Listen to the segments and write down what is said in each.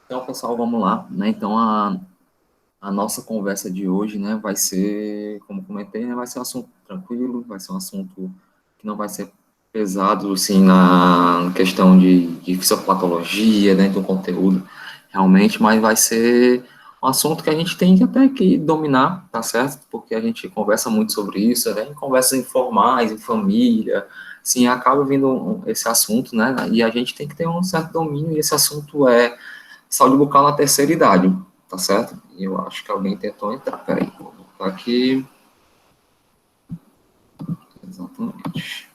Então, pessoal, vamos lá, né? Então, a nossa conversa de hoje, né, vai ser, como comentei, né, vai ser um assunto tranquilo, vai ser um assunto que não vai ser pesado, assim, na questão de fisiopatologia, né, do conteúdo, realmente, mas vai ser um assunto que a gente tem que até que dominar, tá certo? Porque a gente conversa muito sobre isso, né, em conversas informais, em família, assim, acaba vindo esse assunto, né, e a gente tem que ter um certo domínio, e esse assunto é saúde bucal na terceira idade, tá certo? E eu acho que alguém tentou entrar. Peraí, vou botar aqui. Exatamente.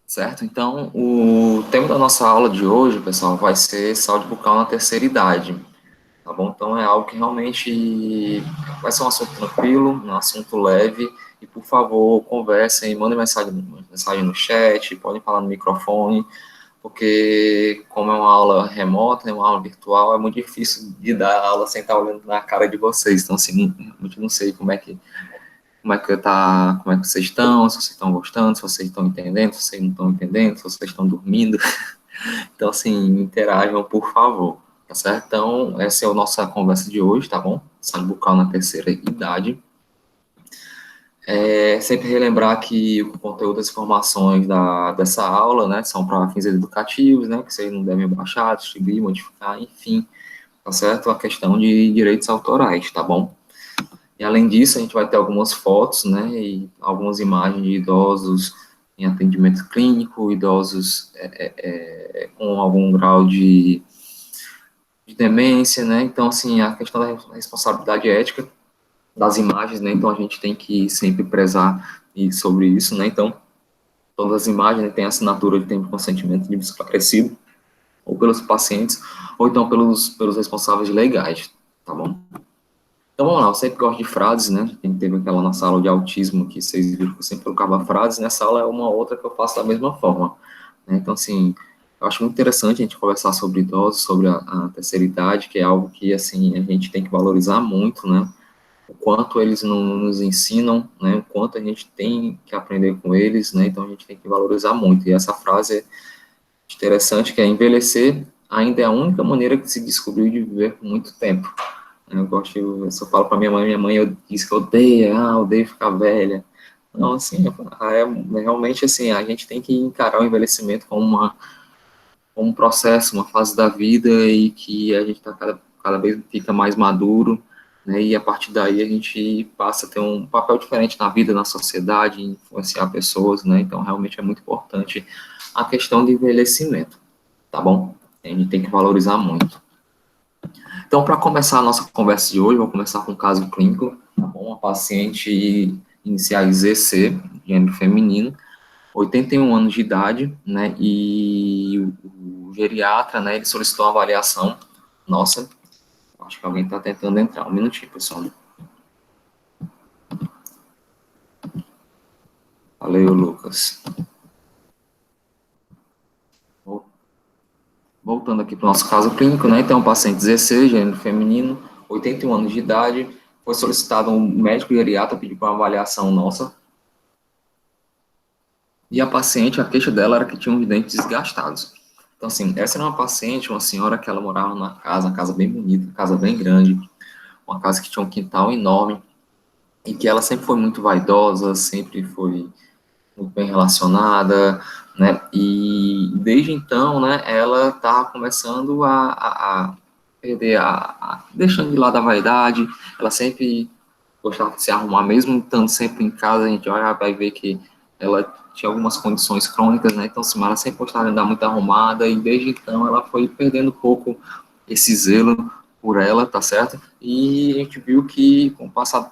Certo? Então, o tema da nossa aula de hoje, pessoal, vai ser saúde bucal na terceira idade. Tá bom? Então, é algo que realmente vai ser um assunto tranquilo, um assunto leve. E, por favor, conversem, mandem mensagem no chat, podem falar no microfone, porque como é uma aula remota, é uma aula virtual, é muito difícil de dar aula sem estar olhando na cara de vocês. Então, assim, eu não sei como é que vocês estão, se vocês estão gostando, se vocês estão entendendo, se vocês não estão entendendo, se vocês estão dormindo. Então, assim, interajam, por favor, tá certo? Então, essa é a nossa conversa de hoje, tá bom? Saúde bucal na terceira idade. Sempre relembrar que o conteúdo das informações dessa aula, né, são para fins educativos, né, que vocês não devem baixar, distribuir, modificar, enfim, tá certo? A questão de direitos autorais, tá bom? E além disso, a gente vai ter algumas fotos, né, e algumas imagens de idosos em atendimento clínico, idosos com algum grau de demência, né? Então, assim, a questão da responsabilidade ética das imagens, né? Então, a gente tem que sempre prezar sobre isso, né? Então, todas as imagens, né, têm assinatura de tempo de consentimento de esclarecido, ou pelos pacientes, ou então pelos responsáveis legais, tá bom? Então vamos lá, eu sempre gosto de frases, né? A gente teve aquela nossa aula de autismo que vocês viram que eu sempre colocava frases, nessa aula é uma outra que eu faço da mesma forma, né? Então, assim, eu acho muito interessante a gente conversar sobre idosos, sobre a terceira idade, que é algo que, assim, a gente tem que valorizar muito, né? O quanto eles nos ensinam, né? O quanto a gente tem que aprender com eles, né? Então a gente tem que valorizar muito. E essa frase é interessante, que é envelhecer ainda é a única maneira que se descobriu de viver por muito tempo. Eu gosto, eu só falo para minha mãe eu disse que odeia, odeio ficar velha. Não, assim, realmente assim, a gente tem que encarar o envelhecimento como um processo, uma fase da vida e que a gente tá cada vez fica mais maduro, né, e a partir daí a gente passa a ter um papel diferente na vida, na sociedade, influenciar pessoas, né, então realmente é muito importante a questão do envelhecimento, tá bom? A gente tem que valorizar muito. Então, para começar a nossa conversa de hoje, vou começar com um caso clínico, tá bom? Uma paciente iniciais ZC, gênero feminino, 81 anos de idade, né? E o geriatra, né? Ele solicitou uma avaliação. Nossa, acho que alguém está tentando entrar. Um minutinho, pessoal. Valeu, Lucas. Voltando aqui para o nosso caso clínico, né? Então, paciente 16, gênero feminino, 81 anos de idade, foi solicitado um médico geriatra pedir para uma avaliação nossa. E a paciente, a queixa dela era que tinha os dentes desgastados. Então, assim, essa era uma paciente, uma senhora que ela morava numa casa, uma casa bem bonita, uma casa bem grande, uma casa que tinha um quintal enorme, e que ela sempre foi muito vaidosa, sempre foi muito bem relacionada, né? E desde então, né, ela tá começando a perder, deixando de lado a vaidade, ela sempre gostava de se arrumar, mesmo estando sempre em casa, a gente olha, vai ver que ela tinha algumas condições crônicas, né? Então, assim, ela sempre gostava de andar muito arrumada e desde então ela foi perdendo um pouco esse zelo por ela, tá certo? E a gente viu que com o passar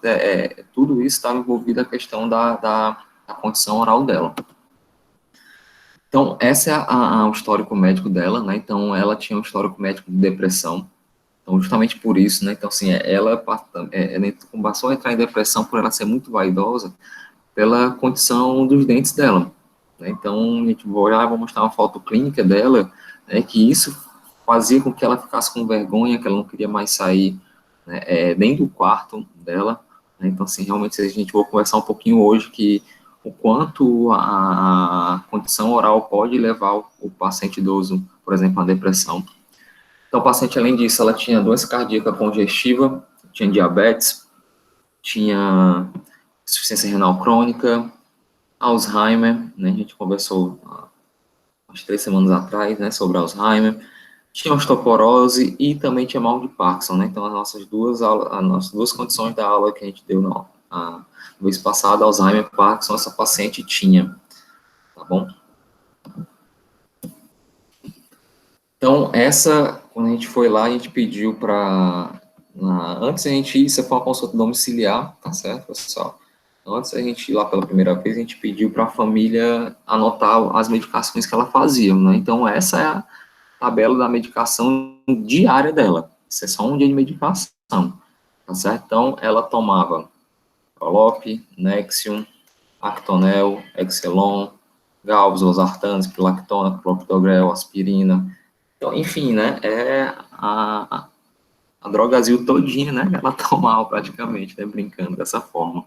tudo isso estava envolvido a questão da condição oral dela. Então, essa é o histórico médico dela, né? Então, ela tinha um histórico médico de depressão. Então, justamente por isso, né? Então, assim, ela passou a entrar em depressão por ela ser muito vaidosa, pela condição dos dentes dela, né? Então, a gente vou mostrar uma foto clínica dela, né? Que isso fazia com que ela ficasse com vergonha, que ela não queria mais sair, né, nem do quarto dela, né? Então, assim, realmente a gente vai conversar um pouquinho hoje que o quanto a condição oral pode levar o paciente idoso, por exemplo, à depressão. Então, o paciente, além disso, ela tinha doença cardíaca congestiva, tinha diabetes, tinha insuficiência renal crônica, Alzheimer, né? A gente conversou umas 3 semanas atrás, né, sobre Alzheimer, tinha osteoporose e também tinha mal de Parkinson, né? Então, as nossas duas condições da aula que a gente deu na vez passada, Alzheimer e Parkinson, essa paciente tinha, tá bom? Então, quando a gente foi lá, a gente pediu para. Antes a gente ir, isso foi uma consulta domiciliar, tá certo, pessoal? Então, antes a gente ir lá pela primeira vez, a gente pediu para a família anotar as medicações que ela fazia, né? Então, essa é a tabela da medicação diária dela. Isso é só um dia de medicação, tá certo? Então, ela tomava Prolop, Nexium, Actonel, Excelon, Galvus, Losartan, Spilactona, Clopidogrel, aspirina. Então, enfim, né, a drogazil todinha, né, ela tomava praticamente, né, brincando dessa forma.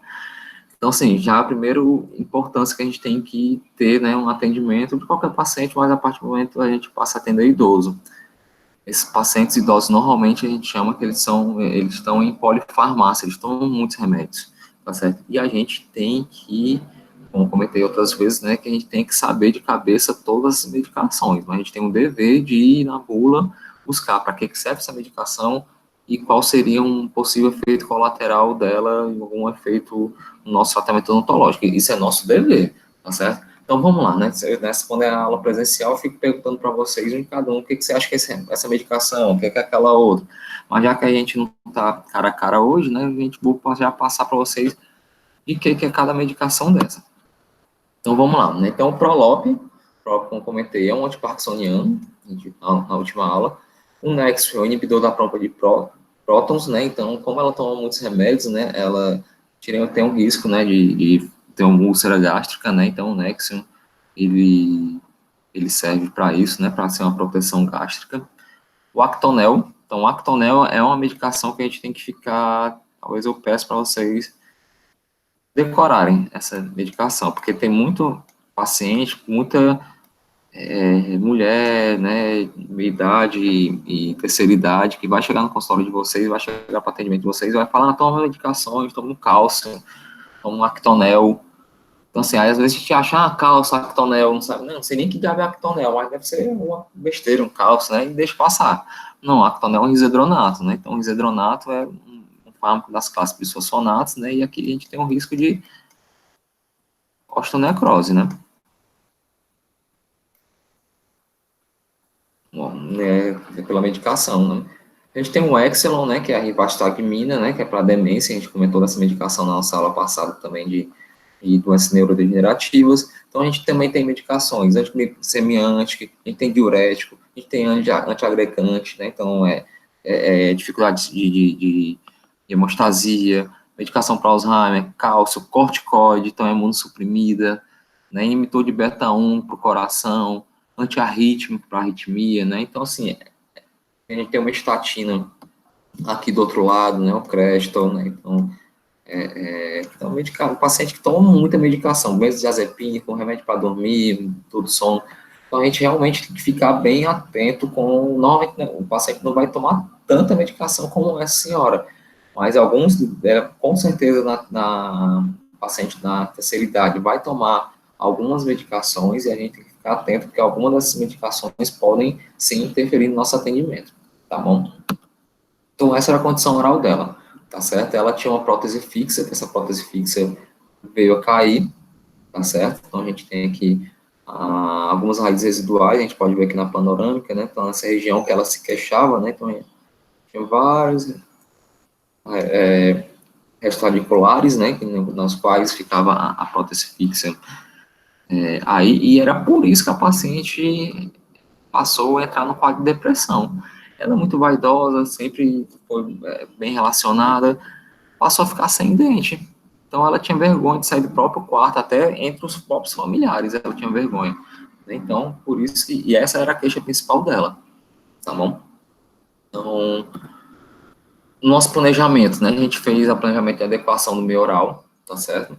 Então, assim, já a primeira importância que a gente tem que ter, né, um atendimento de qualquer paciente, mas a partir do momento a gente passa a atender idoso. Esses pacientes idosos, normalmente, a gente chama que eles estão em polifarmácia, eles tomam muitos remédios, tá certo? E a gente tem que, como comentei outras vezes, né, que a gente tem que saber de cabeça todas as medicações. Então, a gente tem um dever de ir na bula buscar para que serve essa medicação e qual seria um possível efeito colateral dela e algum efeito no nosso tratamento odontológico. Isso é nosso dever, tá certo? Então vamos lá, né? Quando é a aula presencial, eu fico perguntando para vocês, um cada um, o que você acha que é essa medicação, o que é aquela outra. Mas já que a gente não está cara a cara hoje, né? A gente vou já passar para vocês de que é cada medicação dessa. Então vamos lá, né? Então o Prolop, como comentei, é um antiparkinsoniano, na última aula. O Nexium é o inibidor da trompa de prótons, né? Então, como ela toma muitos remédios, né? Ela tem um risco, né? De ter uma úlcera gástrica, né? Então o Nexium ele serve para isso, né, para ser uma proteção gástrica. O Actonel, então o Actonel é uma medicação que a gente tem que ficar, talvez eu peço para vocês decorarem essa medicação, porque tem muito paciente, muita mulher, né, meia idade e terceira idade, que vai chegar no consultório de vocês, vai chegar para atendimento de vocês, vai falar, toma medicações, toma um cálcio, toma um Actonel. Então, assim, aí às vezes a gente acha, cálcio, Actonel, não sabe, não sei nem que diabo é Actonel, mas deve ser uma besteira, um cálcio, né, e deixa passar. Não, Actonel é um risedronato, né, então o risedronato é um fármaco das classes bisfosfonatos, né, e aqui a gente tem um risco de osteonecrose, né. Bom, pela medicação, né. A gente tem o Exelon, né, que é a rivastagmina, né, que é para demência, a gente comentou dessa medicação na nossa aula passada também e doenças neurodegenerativas. Então, a gente também tem medicações, antiglicemiante, a gente tem diurético, a gente tem antiagregante, né? Então, dificuldade de hemostasia, medicação para Alzheimer, cálcio, corticoide, então é imunossuprimida, né? Inibitor de beta-1 para o coração, antiarrítmico para arritmia, né? Então, assim, a gente tem uma estatina aqui do outro lado, né? O Crestor, né? Então, então, o paciente que toma muita medicação, benzodiazepina, com remédio para dormir, tudo sono. Então, a gente realmente tem que ficar bem atento com. Normalmente, né, o paciente não vai tomar tanta medicação como essa senhora, mas alguns, com certeza, na paciente na terceira idade vai tomar algumas medicações e a gente tem que ficar atento, porque algumas dessas medicações podem, sim, interferir no nosso atendimento, tá bom? Então, essa era a condição oral dela, tá certo? Ela tinha uma prótese fixa, que essa prótese fixa veio a cair, tá certo? Então, a gente tem aqui algumas raízes residuais, a gente pode ver aqui na panorâmica, né? Então, nessa região que ela se queixava, né? Então, tinha vários restos radiculares, né? Nos quais ficava a prótese fixa aí, e era por isso que a paciente passou a entrar no quadro de depressão. Ela é muito vaidosa, sempre foi bem relacionada, passou a ficar sem dente. Então ela tinha vergonha de sair do próprio quarto, até entre os próprios familiares ela tinha vergonha. Então, por isso que, e essa era a queixa principal dela, tá bom? Então, nosso planejamento, né? A gente fez o planejamento de adequação do meio oral, tá certo?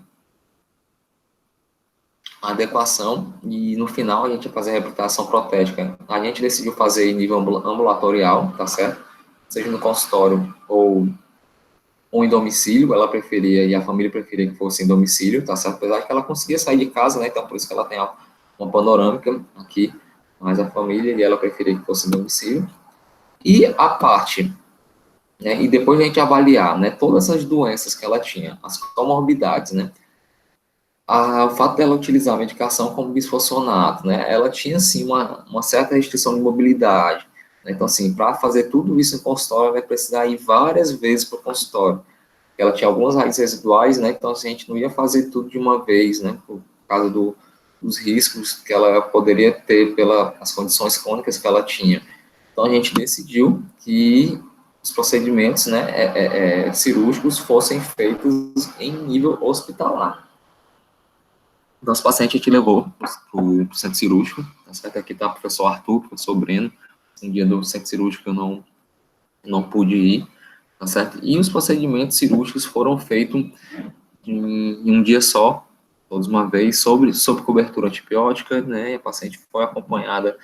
A adequação, e no final a gente ia fazer a reabilitação protética. A gente decidiu fazer em nível ambulatorial, tá certo? Seja no consultório ou em domicílio, ela preferia, e a família preferia que fosse em domicílio, tá certo? Apesar de que ela conseguia sair de casa, né? Então, por isso que ela tem uma panorâmica aqui, mas a família e ela preferia que fosse em domicílio. E a parte, né? E depois a gente avaliar, né? Todas essas doenças que ela tinha, as comorbidades, né? O fato dela utilizar a medicação como bisfosfonato, né? Ela tinha, sim, uma certa restrição de mobilidade, né? Então, assim, para fazer tudo isso em consultório, ela vai precisar ir várias vezes para o consultório. Ela tinha algumas raízes residuais, né? Então, assim, a gente não ia fazer tudo de uma vez, né? Por causa dos riscos que ela poderia ter pelas condições crônicas que ela tinha. Então, a gente decidiu que os procedimentos, né, cirúrgicos fossem feitos em nível hospitalar. Nosso paciente a gente levou para o centro cirúrgico, tá certo? Aqui está o professor Arthur, professor Breno. Um dia do centro cirúrgico eu não pude ir, tá certo? E os procedimentos cirúrgicos foram feitos em um dia só, todos uma vez, sob cobertura antibiótica, né? E a paciente foi acompanhada,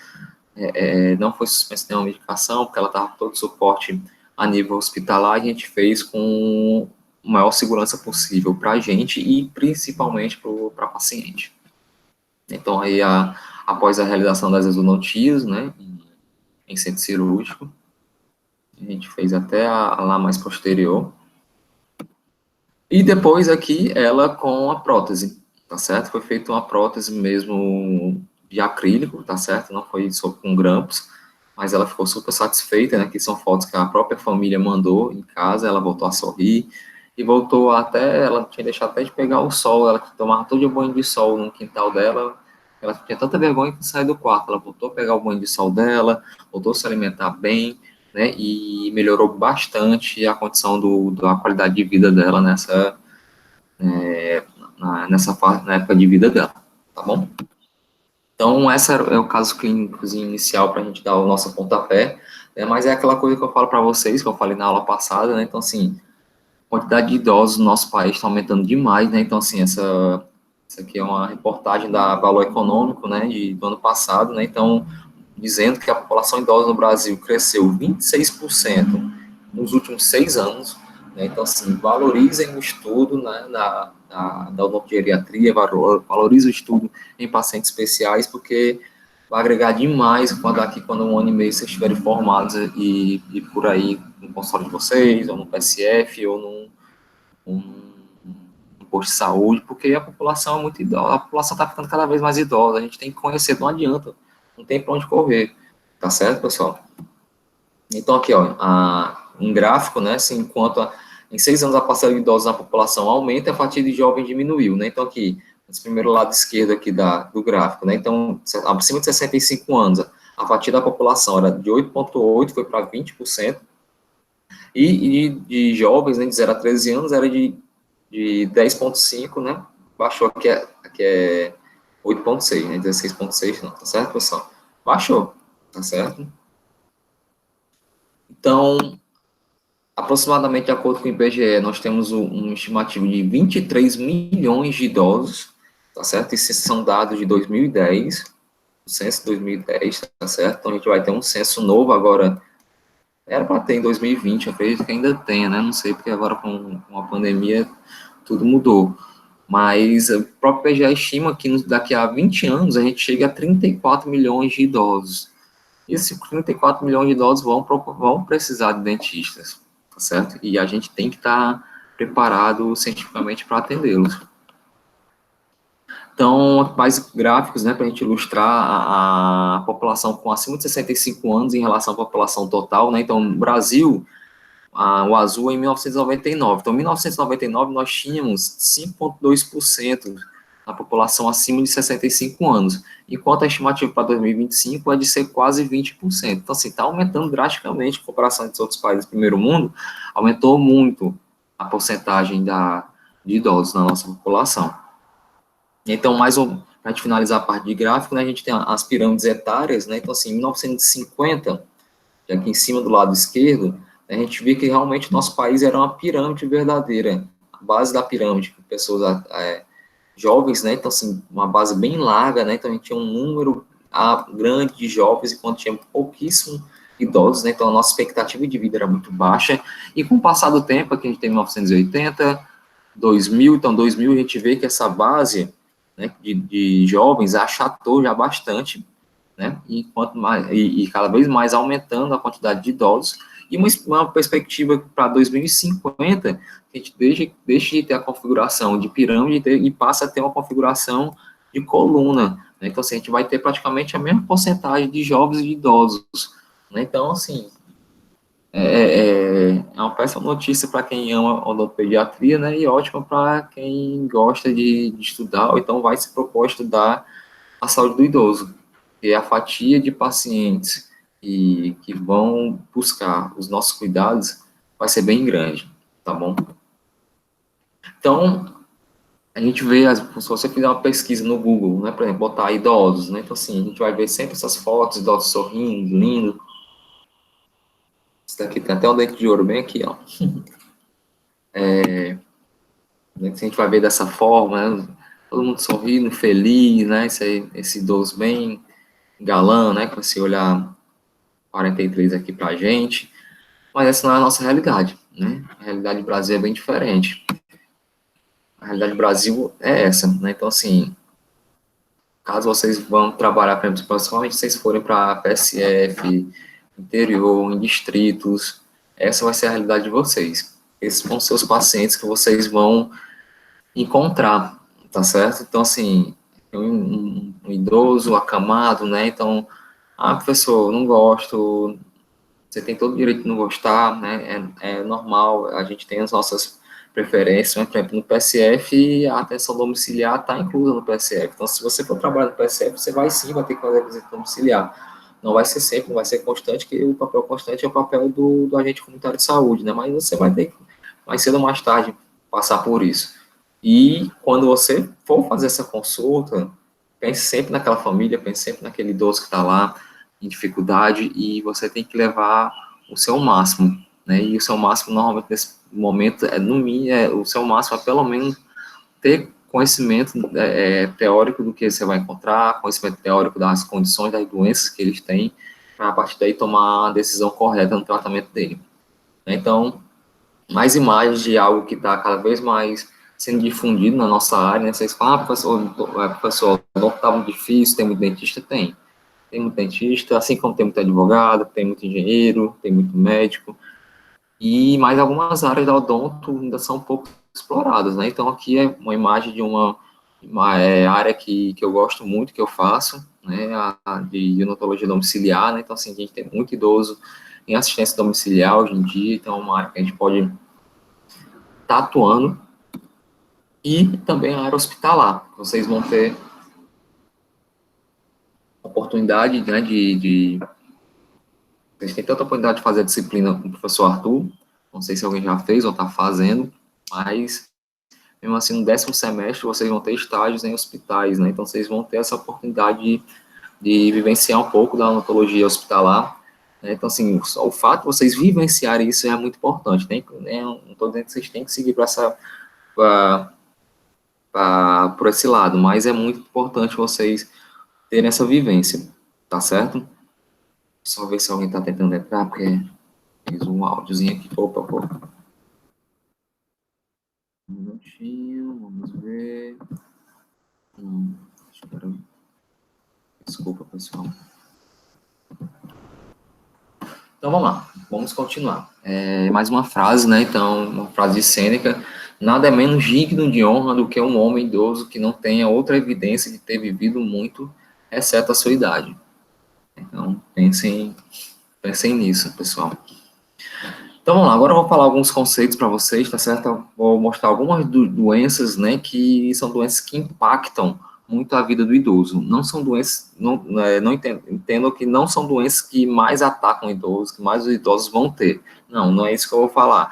não foi suspensa nenhuma medicação, porque ela estava com todo o suporte a nível hospitalar, e a gente fez com a maior segurança possível para a gente e principalmente para a paciente. Então, aí, após a realização das exodontиas, né, em centro cirúrgico, a gente fez até a lá mais posterior. E depois aqui, ela com a prótese, tá certo? Foi feita uma prótese mesmo de acrílico, tá certo? Não foi só com grampos, mas ela ficou super satisfeita, né? Que são fotos que a própria família mandou em casa, ela voltou a sorrir, e voltou até, ela tinha deixado até de pegar o sol, ela tomava todo o banho de sol no quintal dela, ela tinha tanta vergonha que saiu do quarto, ela voltou a pegar o banho de sol dela, voltou a se alimentar bem, né, e melhorou bastante a condição da qualidade de vida dela na época de vida dela, tá bom? Então, esse é o caso clínico inicial para a gente dar o nosso pontapé, né, mas é aquela coisa que eu falo para vocês, que eu falei na aula passada, né, então, assim, a quantidade de idosos no nosso país está aumentando demais, né, então, assim, essa aqui é uma reportagem da Valor Econômico, né, do ano passado, né, então, dizendo que a população idosa no Brasil cresceu 26% nos últimos 6 anos, né, então, assim, valorizem o estudo, né, da odontogeriatria, valorizem o estudo em pacientes especiais, porque vai agregar demais quando um ano e meio vocês estiverem formados e por aí no consultório de vocês, ou no PSF, ou num posto de saúde, porque a população é muito idosa, a população está ficando cada vez mais idosa, a gente tem que conhecer, não adianta, não tem para onde correr, tá certo, pessoal? Então, aqui, ó, um gráfico, né, assim, em 6 anos a parcela de idosos na população aumenta, a fatia de jovens diminuiu, né, então aqui, esse primeiro lado esquerdo aqui do gráfico, né, então, acima de 65 anos, a fatia da população era de 8,8, foi para 20%, e de jovens, né, de 0 a 13 anos, era de 10,5, né, baixou, aqui é 8,6, né, 16,6 não, tá certo, pessoal? Baixou, tá certo? Então, aproximadamente, de acordo com o IBGE, nós temos um estimativo de 23 milhões de idosos, tá certo? Esses são dados de 2010, o censo de 2010, tá certo? Então, a gente vai ter um censo novo agora, era para ter em 2020, eu acredito que ainda tenha, né? Não sei, porque agora com a pandemia tudo mudou. Mas o próprio IBGE estima que daqui a 20 anos a gente chega a 34 milhões de idosos. E esses 34 milhões de idosos vão precisar de dentistas, tá certo? E a gente tem que estar preparado cientificamente para atendê-los. Então, mais gráficos, né, para a gente ilustrar a população com acima de 65 anos em relação à população total, né? Então, no Brasil, o azul é em 1999. Então, em 1999, nós tínhamos 5,2% da população acima de 65 anos, enquanto a estimativa para 2025 é de ser quase 20%. Então, assim, está aumentando drasticamente em comparação com os outros países do primeiro mundo, aumentou muito a porcentagem de idosos na nossa população. Então, para a gente finalizar a parte de gráfico, né, a gente tem as pirâmides etárias, né? Então, assim, em 1950, aqui em cima do lado esquerdo, A gente vê que realmente o nosso país era uma pirâmide verdadeira, a base da pirâmide, com pessoas jovens, né, então, assim, uma base bem larga, né, então a gente tinha um número grande de jovens, enquanto tinha pouquíssimo idosos, né, então a nossa expectativa de vida era muito baixa, e com o passar do tempo, aqui a gente tem 1980, 2000, então 2000 a gente vê que essa base, né, de jovens achatou já bastante, né, e, quanto mais, e cada vez mais aumentando a quantidade de idosos, e uma perspectiva para 2050, a gente deixe de ter a configuração de pirâmide e passa a ter uma configuração de coluna, né, então assim, a gente vai ter praticamente a mesma porcentagem de jovens e de idosos, né, então assim, é uma péssima notícia para quem ama odontopediatria, né, e ótima para quem gosta de estudar, ou então vai se propor a estudar a saúde do idoso, e a fatia de pacientes que vão buscar os nossos cuidados vai ser bem grande, tá bom? Então, a gente vê, se você fizer uma pesquisa no Google, né, por exemplo, botar idosos, né, então assim, a gente vai ver sempre essas fotos, idosos sorrindo, lindo. Isso daqui tem até um dente de ouro bem aqui, ó. Né, a gente vai ver dessa forma, né, todo mundo sorrindo, feliz, né, esse idoso bem galã, né, com esse olhar 43 aqui pra gente, mas essa não é a nossa realidade, né, a realidade do Brasil é bem diferente, a realidade do Brasil é essa, né, então assim, caso vocês vão trabalhar, por exemplo, principalmente se vocês forem para PSF, interior, em distritos, essa vai ser a realidade de vocês, esses vão ser os pacientes que vocês vão encontrar, tá certo? Então, assim, um idoso acamado, né? Então, professor, não gosto, você tem todo o direito de não gostar, né? É normal, a gente tem as nossas preferências, mas, por exemplo, no PSF, a atenção domiciliar está inclusa no PSF. Então, se você for trabalhar no PSF, você vai sim, vai ter que fazer a visita domiciliar. Não vai ser sempre, não vai ser constante, que o papel constante é o papel do agente comunitário de saúde, né? Mas você vai ter que, mais cedo ou mais tarde, passar por isso. E quando você for fazer essa consulta, pense sempre naquela família, pense sempre naquele idoso que está lá em dificuldade e você tem que levar o seu máximo, né? E o seu máximo, normalmente, nesse momento, no mínimo, o seu máximo é pelo menos ter conhecimento teórico do que você vai encontrar, conhecimento teórico das condições, das doenças que eles têm, para a partir daí tomar a decisão correta no tratamento dele. Então, mais imagens de algo que está cada vez mais sendo difundido na nossa área, né? Vocês falam, professor, não está muito difícil, tem muito dentista? Tem muito dentista, assim como tem muito advogado, tem muito engenheiro, tem muito médico, e mais algumas áreas da odonto ainda são um pouco exploradas, né? Então, aqui é uma imagem de uma área que eu gosto muito, que eu faço, né? De odontologia domiciliar, né? Então, assim, a gente tem muito idoso em assistência domiciliar hoje em dia, então é uma área que a gente pode estar atuando, e também a área hospitalar. Vocês vão ter oportunidade, né, vocês têm tanta oportunidade de fazer a disciplina com o professor Arthur, não sei se alguém já fez ou está fazendo, mas, mesmo assim, no 10º semestre, vocês vão ter estágios em hospitais, né, então vocês vão ter essa oportunidade de vivenciar um pouco da odontologia hospitalar, né, então, assim, o fato de vocês vivenciarem isso é muito importante, né, não estou dizendo que vocês têm que seguir por esse lado, mas é muito importante vocês terem essa vivência, tá certo? Só ver se alguém está tentando entrar, porque fiz um áudiozinho aqui. Opa, opa. Um minutinho, vamos ver. Espera. Desculpa, pessoal. Então vamos lá, vamos continuar. Mais uma frase, né? Então, uma frase de Sêneca: nada é menos digno de honra do que um homem idoso que não tenha outra evidência de ter vivido muito, exceto a sua idade. Então, pensem nisso, pessoal. Então vamos lá, agora eu vou falar alguns conceitos para vocês, tá certo? Eu vou mostrar algumas doenças, né, que são doenças que impactam muito a vida do idoso. Não são doenças, não entendo que não são doenças que mais atacam o idoso, que mais os idosos vão ter. Não, não é isso que eu vou falar.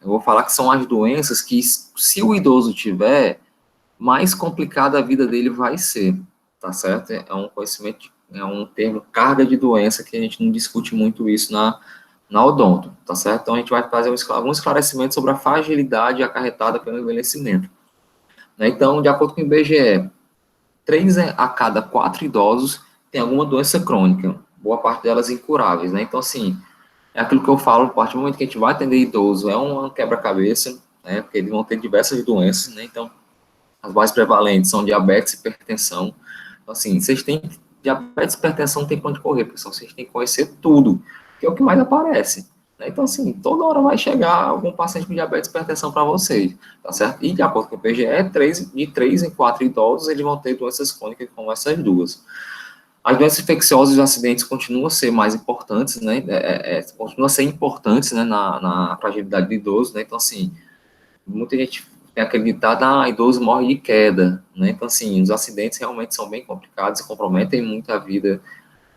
Eu vou falar que são as doenças que, se o idoso tiver, mais complicada a vida dele vai ser, tá certo? É um conhecimento, é um termo, carga de doença, que a gente não discute muito isso na odonto, tá certo? Então, a gente vai fazer alguns esclarecimentos sobre a fragilidade acarretada pelo envelhecimento. Né? Então, de acordo com o IBGE, 3 a cada 4 idosos tem alguma doença crônica, boa parte delas incuráveis, né? Então, assim, é aquilo que eu falo, a partir do momento que a gente vai atender idoso, é um quebra-cabeça, né? Porque eles vão ter diversas doenças, né? Então, as mais prevalentes são diabetes e hipertensão. Então, assim, vocês têm diabetes e hipertensão, não tem pra onde correr, pessoal. Vocês têm que conhecer tudo, que é o que mais aparece. Né? Então, assim, toda hora vai chegar algum paciente com diabetes e hipertensão para vocês, tá certo? E, de acordo com o PGE, de 3 em 4 idosos, eles vão ter doenças crônicas como essas duas. As doenças infecciosas e os acidentes continuam a ser mais importantes, né? Continuam a ser importantes, né, na fragilidade do idoso, né? Então, assim, muita gente tem acreditado, idoso morre de queda, né? Então, assim, os acidentes realmente são bem complicados e comprometem muito a vida,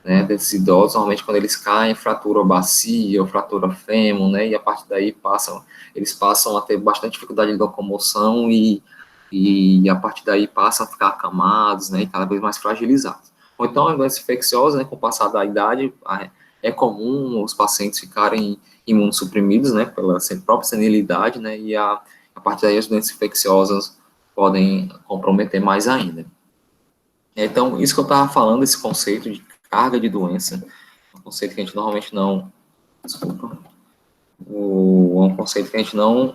né, desses idosos. Normalmente, quando eles caem, fratura a bacia ou fratura fêmur, né? E a partir daí eles passam a ter bastante dificuldade de locomoção e a partir daí passam a ficar acamados, né? E cada vez mais fragilizados. Ou então, a doença infecciosa, né, com o passar da idade, é comum os pacientes ficarem imunossuprimidos, né, pela própria senilidade, né, e a partir daí as doenças infecciosas podem comprometer mais ainda. Então, isso que eu estava falando, esse conceito de carga de doença, é um conceito que a gente normalmente não, desculpa, é um conceito que a gente não,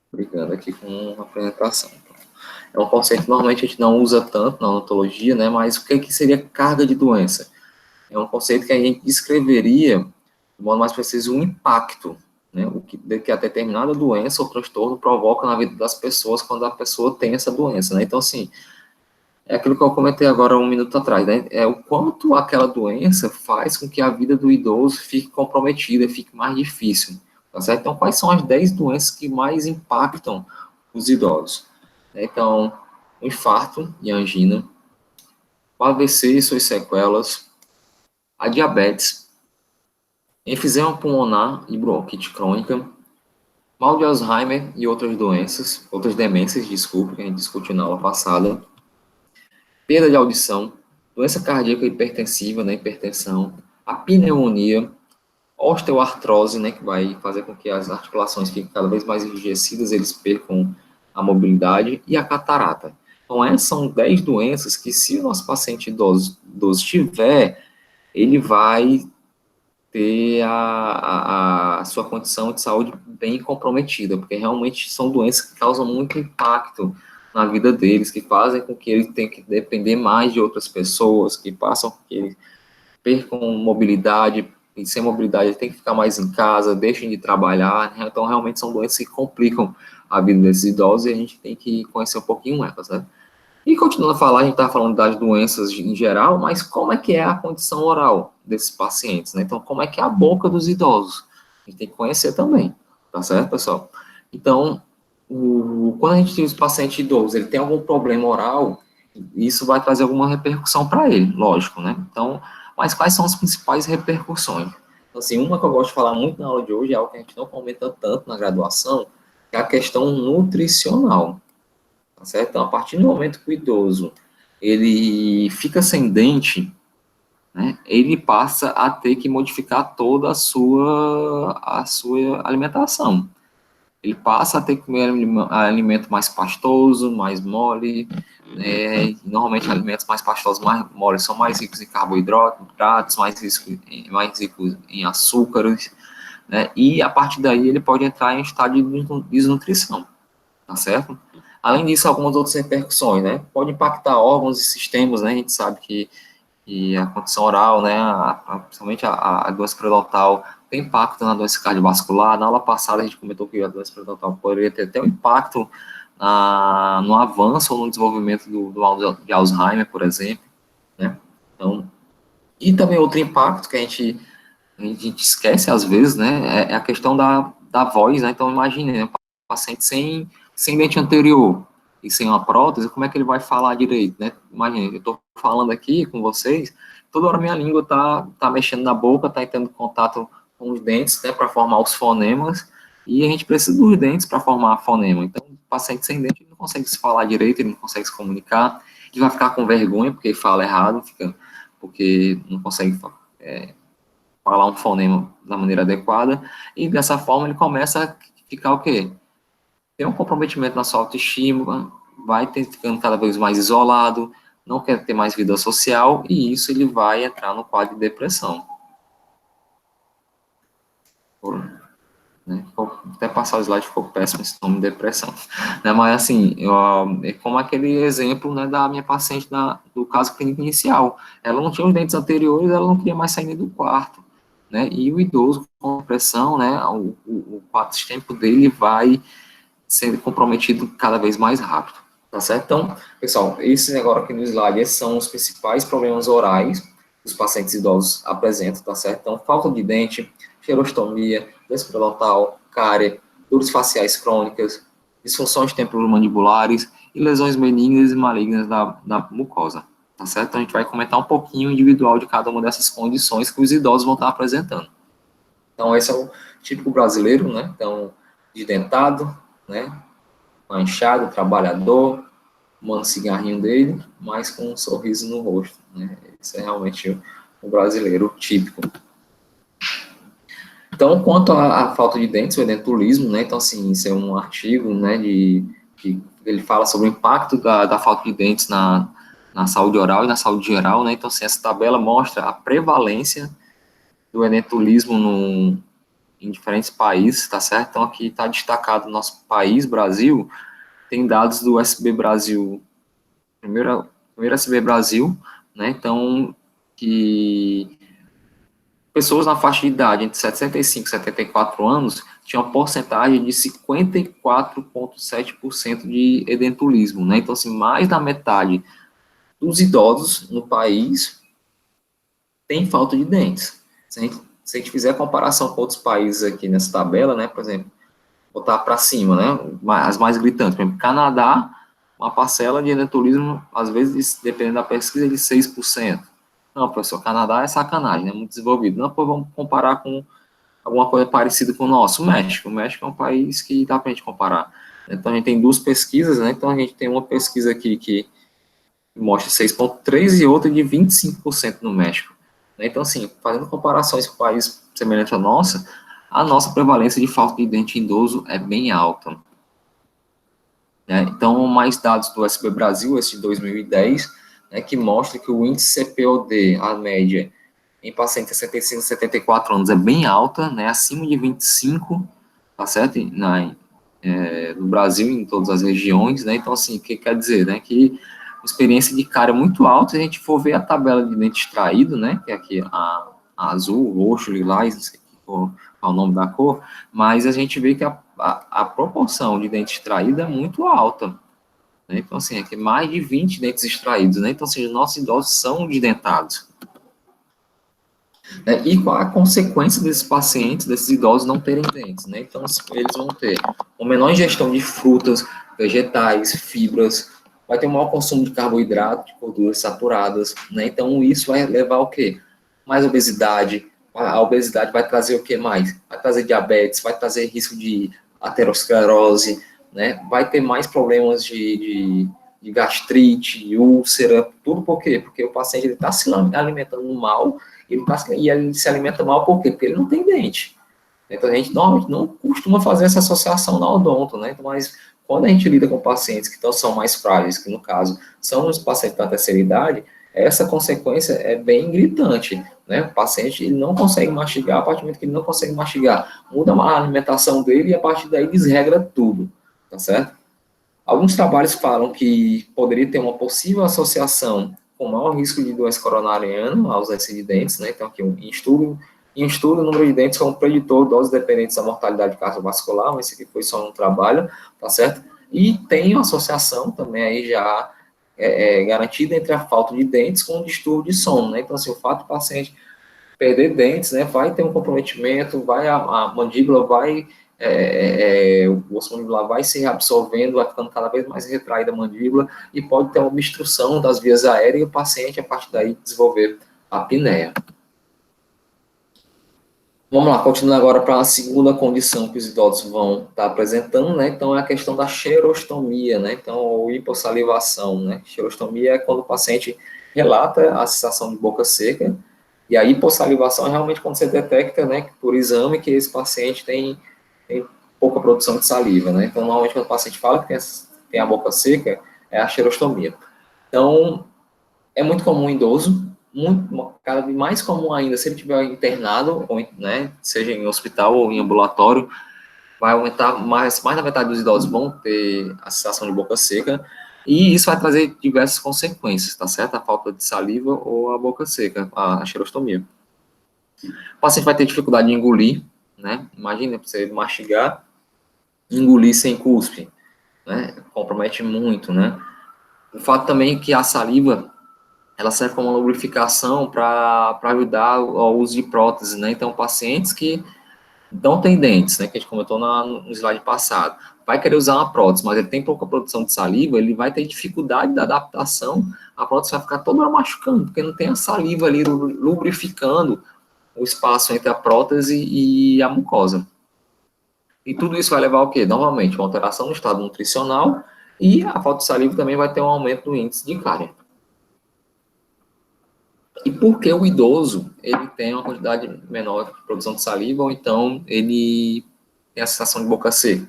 brigando aqui com a apresentação, é um conceito que normalmente a gente não usa tanto na odontologia, né, mas o que seria carga de doença? É um conceito que a gente descreveria, de modo mais preciso, um impacto, né, o que a determinada doença ou transtorno provoca na vida das pessoas quando a pessoa tem essa doença, né? Então, assim, é aquilo que eu comentei agora um minuto atrás, né? É o quanto aquela doença faz com que a vida do idoso fique comprometida, fique mais difícil, tá certo? Então, quais são as 10 doenças que mais impactam os idosos? Então, o infarto e angina, o AVC e suas sequelas, a diabetes, enfisema pulmonar e bronquite crônica, mal de Alzheimer e outras doenças, outras demências, desculpa, que a gente discutiu na aula passada, perda de audição, doença cardíaca hipertensiva, né, hipertensão, a pneumonia, osteoartrose, né, que vai fazer com que as articulações fiquem cada vez mais enrijecidas, eles percam a mobilidade, e a catarata. Então, essas são 10 doenças que, se o nosso paciente idoso tiver, ele vai ter a sua condição de saúde bem comprometida, porque realmente são doenças que causam muito impacto na vida deles, que fazem com que eles tenham que depender mais de outras pessoas, que passam que eles percam mobilidade, e sem mobilidade eles têm que ficar mais em casa, deixem de trabalhar, né? Então realmente são doenças que complicam a vida desses idosos e a gente tem que conhecer um pouquinho elas, né? E continuando a falar, a gente está falando das doenças em geral, mas como é que é a condição oral desses pacientes, né? Então, como é que é a boca dos idosos? A gente tem que conhecer também, tá certo, pessoal? Então, quando a gente tem os pacientes idosos, ele tem algum problema oral, isso vai trazer alguma repercussão para ele, lógico, né? Então, mas quais são as principais repercussões? Então, assim, uma que eu gosto de falar muito na aula de hoje, é algo que a gente não comenta tanto na graduação, é a questão nutricional. Tá certo? Então, a partir do momento que o idoso ele fica sem dente, né, ele passa a ter que modificar toda a sua alimentação. Ele passa a ter que comer alimento mais pastoso, mais mole, né, e normalmente alimentos mais pastosos, mais moles, são mais ricos em carboidratos, mais ricos em açúcares, né, e a partir daí ele pode entrar em estado de desnutrição, tá certo? Além disso, algumas outras repercussões, né? Pode impactar órgãos e sistemas, né? A gente sabe que a condição oral, né? Principalmente a doença periodontal tem impacto na doença cardiovascular. Na aula passada a gente comentou que a doença periodontal poderia ter até um impacto no avanço ou no desenvolvimento do mal de Alzheimer, por exemplo, né? Então, e também outro impacto que a gente esquece às vezes, né? É a questão da voz, né? Então, imagine, né? Um paciente sem dente anterior e sem uma prótese, como é que ele vai falar direito, né? Imagina, eu estou falando aqui com vocês, toda hora minha língua tá mexendo na boca, tá entrando em contato com os dentes, né, para formar os fonemas, e a gente precisa dos dentes para formar fonema. Então, o paciente sem dente ele não consegue se falar direito, ele não consegue se comunicar, ele vai ficar com vergonha porque fala errado, porque não consegue falar um fonema da maneira adequada, e dessa forma ele começa a ficar o quê? Tem um comprometimento na sua autoestima, vai ficando cada vez mais isolado, não quer ter mais vida social, e isso ele vai entrar no quadro de depressão. Né? Até passar o slide ficou péssimo esse nome, depressão. Né? Mas, assim, é como aquele exemplo, né, da minha paciente do caso clínico inicial. Ela não tinha os dentes anteriores, ela não queria mais sair do quarto. Né? E o idoso com depressão, né, o quadro sistêmico dele vai sendo comprometido cada vez mais rápido. Tá certo? Então, pessoal, esse agora aqui no slide, esses são os principais problemas orais que os pacientes idosos apresentam, tá certo? Então, falta de dente, xerostomia, periodontal, cárie, dores faciais crônicas, disfunções temporomandibulares e lesões benignas e malignas da mucosa, tá certo? Então, a gente vai comentar um pouquinho individual de cada uma dessas condições que os idosos vão estar apresentando. Então, esse é o típico brasileiro, né? Então, desdentado, né? Manchado, trabalhador, fumando cigarrinho dele, mas com um sorriso no rosto, né? Isso é realmente o brasileiro típico. Então, quanto à falta de dentes, o edentulismo, né? Então, assim, isso é um artigo, né, que ele fala sobre o impacto da falta de dentes na saúde oral e na saúde geral, né? Então, assim, essa tabela mostra a prevalência do edentulismo em diferentes países, tá certo? Então, aqui está destacado o nosso país, Brasil, tem dados do SB Brasil, primeiro SB Brasil, né? Então, que pessoas na faixa de idade entre 65 e 74 anos tinham uma porcentagem de 54,7% de edentulismo, né? Então, assim, mais da metade dos idosos no país tem falta de dentes. Se a gente fizer a comparação com outros países aqui nessa tabela, né, por exemplo, botar para cima, né, as mais gritantes, por exemplo, Canadá, uma parcela de edentulismo, às vezes, dependendo da pesquisa, de 6%. Não, professor, Canadá é sacanagem, é muito desenvolvido. Não, pô, vamos comparar com alguma coisa parecida com o nosso, o México. O México é um país que dá para a gente comparar. Então, a gente tem duas pesquisas, né, então a gente tem uma pesquisa aqui que mostra 6,3% e outra de 25% no México. Então, assim, fazendo comparações com países semelhantes ao nosso, a nossa prevalência de falta de dente idoso é bem alta. Então, mais dados do SB Brasil, esse de 2010, que mostra que o índice CPOD, a média, em pacientes de 65 a 74 anos é bem alta, né, acima de 25, tá certo? No Brasil, em todas as regiões, né? Então, assim, o que quer dizer, né? Que experiência de cara muito alta, se a gente for ver a tabela de dente extraído, né? Que é aqui a azul, roxo, lilás, não sei qual é o nome da cor, mas a gente vê que a proporção de dente extraído é muito alta. Né? Então, assim, aqui mais de 20 dentes extraídos, né? Então, assim, os nossos idosos são desdentados. Né? E qual a consequência desses pacientes, desses idosos não terem dentes, né? Então, eles vão ter uma menor ingestão de frutas, vegetais, fibras, vai ter um maior consumo de carboidrato, de gorduras saturadas, né? Então, isso vai levar ao quê? Mais obesidade. A obesidade vai trazer o que mais? Vai trazer diabetes, vai trazer risco de aterosclerose, né? Vai ter mais problemas de gastrite, úlcera, tudo por quê? Porque o paciente está se alimentando mal e ele se alimenta mal por quê? Porque ele não tem dente. Então, a gente normalmente não costuma fazer essa associação na odonto, né? Então, mas quando a gente lida com pacientes que são mais frágeis, que no caso são os pacientes da terceira idade, essa consequência é bem gritante, né? O paciente ele não consegue mastigar, a partir do momento que ele não consegue mastigar, muda a alimentação dele e a partir daí desregra tudo, tá certo? Alguns trabalhos falam que poderia ter uma possível associação com maior risco de doença coronariana, a ausência de dentes, né? Então, aqui, em estudo, o número de dentes como preditor, doses dependentes da mortalidade cardiovascular, mas isso aqui foi só um trabalho, tá certo? E tem uma associação também aí já garantida entre a falta de dentes com o distúrbio de sono, né? Então, assim, o fato do paciente perder dentes, né, vai ter um comprometimento, a mandíbula vai, o osso mandibular vai se reabsorvendo, vai ficando cada vez mais retraída a mandíbula e pode ter uma obstrução das vias aéreas e o paciente, a partir daí, desenvolver a apneia. Vamos lá, continuando agora para a segunda condição que os idosos vão estar apresentando, né? Então, é a questão da xerostomia, né? Então, ou hipossalivação, né? Xerostomia é quando o paciente relata a sensação de boca seca, E a hipossalivação é realmente quando você detecta, né, por exame, que esse paciente tem pouca produção de saliva, né? Então, normalmente, quando o paciente fala que tem a boca seca, é a xerostomia. Então, é muito comum em idoso, cada vez mais comum ainda se ele tiver internado, ou, né, seja em hospital ou em ambulatório, vai aumentar mais da metade dos idosos vão ter a sensação de boca seca, e isso vai trazer diversas consequências, tá certo? A falta de saliva ou a boca seca, a xerostomia. O paciente vai ter dificuldade de engolir, né? Imagina você mastigar, engolir sem cuspe, né? Compromete muito, né? O fato também é que a saliva ela serve como uma lubrificação para ajudar ao uso de próteses, né? Então, pacientes que não têm dentes, né? Que a gente comentou no slide passado, vai querer usar uma prótese, mas ele tem pouca produção de saliva, ele vai ter dificuldade da adaptação, a prótese vai ficar toda machucando, porque não tem a saliva ali lubrificando o espaço entre a prótese e a mucosa. E tudo isso vai levar ao quê? Novamente, uma alteração no estado nutricional e a falta de saliva também vai ter um aumento do índice de cárie. E por que o idoso ele tem uma quantidade menor de produção de saliva ou então ele tem a sensação de boca seca?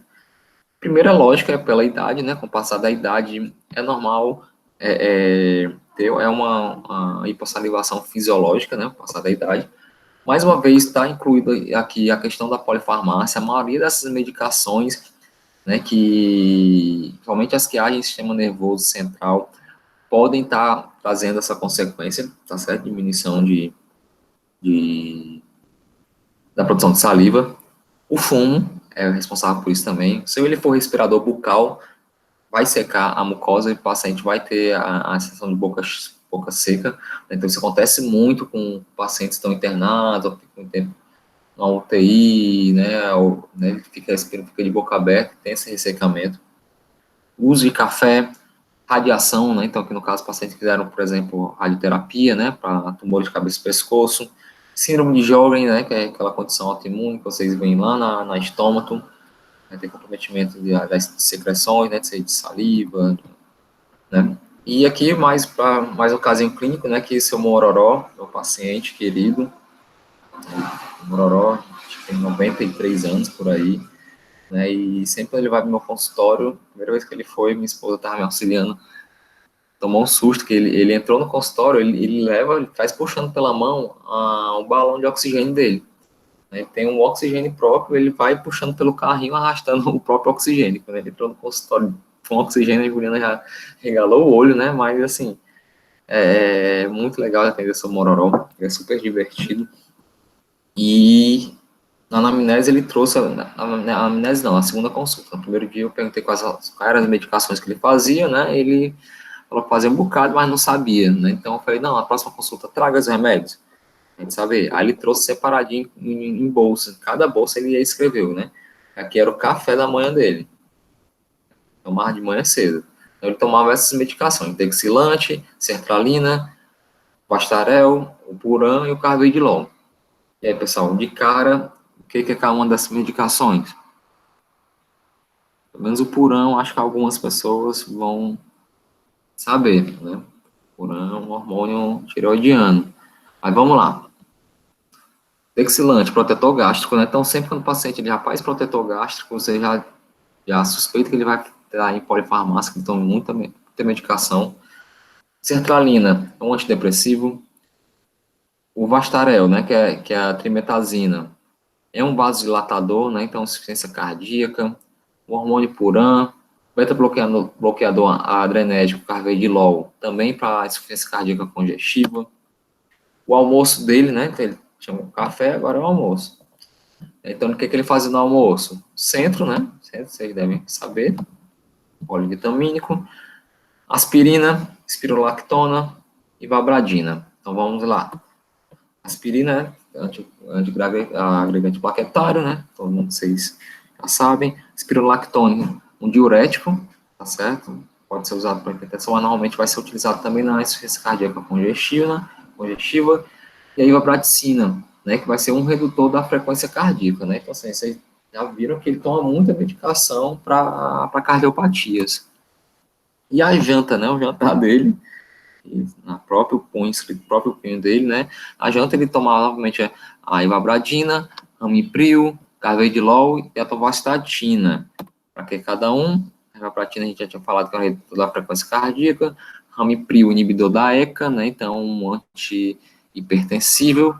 Primeira lógica é pela idade, né? Com o passar da idade é normal ter uma hipossalivação fisiológica, né? Com o passar da idade. Mais uma vez, está incluída aqui a questão da polifarmácia. A maioria dessas medicações, né, que somente as que agem no sistema nervoso central, podem estar trazendo essa consequência, tá certo? Diminuição de, da produção de saliva. O fumo é responsável por isso também. Se ele for respirador bucal, vai secar a mucosa e o paciente vai ter a sensação de boca seca. Então, isso acontece muito com pacientes que estão internados, ou ficam um tempo na UTI, né, ou, né, fica de boca aberta, tem esse ressecamento. Uso de café, radiação, né, então aqui no caso pacientes que fizeram, por exemplo, radioterapia, né, para tumor de cabeça e pescoço, síndrome de Sjögren, né, que é aquela condição autoimune que vocês veem lá na estômago, né, tem comprometimento das secreções, né, de saliva, né, e aqui mais um casinho clínico, né, que esse é o Mororó, meu paciente querido, o Mororó, tem 93 anos por aí, né, e sempre ele vai pro meu consultório, a primeira vez que ele foi, minha esposa estava me auxiliando, tomou um susto, que ele entrou no consultório, ele faz puxando pela mão o balão de oxigênio dele, né, tem um oxigênio próprio, ele vai puxando pelo carrinho, arrastando o próprio oxigênio, quando ele entrou no consultório com oxigênio, a Juliana já regalou o olho, né, mas assim, é muito legal atender o seu Mororó, é super divertido, e na anamnese ele trouxe, na anamnese não, a segunda consulta. No primeiro dia eu perguntei quais eram as medicações que ele fazia, né? Ele falou que fazia um bocado, mas não sabia, né? Então eu falei, não, na próxima consulta traga os remédios. A gente sabe. Aí ele trouxe separadinho em bolsa. Cada bolsa ele escreveu, né? Aqui era o café da manhã dele. Tomava de manhã cedo. Então ele tomava essas medicações, Dexilante, sertralina, Pastarel, o Puran e o Carvedilol. E aí, pessoal, de cara, o que é cada uma dessas medicações? Pelo menos o Puran, acho que algumas pessoas vão saber, né? Puran é um hormônio tireoidiano. Mas vamos lá. Dexilante, protetor gástrico, né? Então, sempre quando o paciente ele já faz protetor gástrico, você já suspeita que ele vai estar em polifarmácia, que toma muita medicação. Sertralina, é um antidepressivo. O Vastarel, né? Que é a trimetazina. É um vasodilatador, né? Então, insuficiência cardíaca. O hormônio Puran, beta-bloqueador adrenérgico, carvedilol, também para insuficiência cardíaca congestiva. O almoço dele, né, que ele chama de café, agora é o almoço. Então, o que, que ele fazia no almoço? Centro, né, centro, vocês devem saber, polivitamínico, aspirina, espirulactona e vabradina. Então, vamos lá. Aspirina é antiagregante plaquetário, né, todo mundo vocês já sabem. Espirulactone, um diurético, tá certo? Pode ser usado para hipertensão, mas normalmente vai ser utilizado também na insuficiência cardíaca congestiva, e a ivabraticina, né, que vai ser um redutor da frequência cardíaca, né? Então, assim, vocês já viram que ele toma muita medicação para cardiopatias. E a janta, né, o jantar dele, e na próprio punho, escrito no próprio punho dele, né? Na janta ele tomava novamente a ivabradina, ramipril, carvedilol e a atorvastatina. Para que cada um? A ivabradina a gente já tinha falado que é um redutor da frequência cardíaca, ramipril, inibidor da ECA, né? Então um antihipertensível,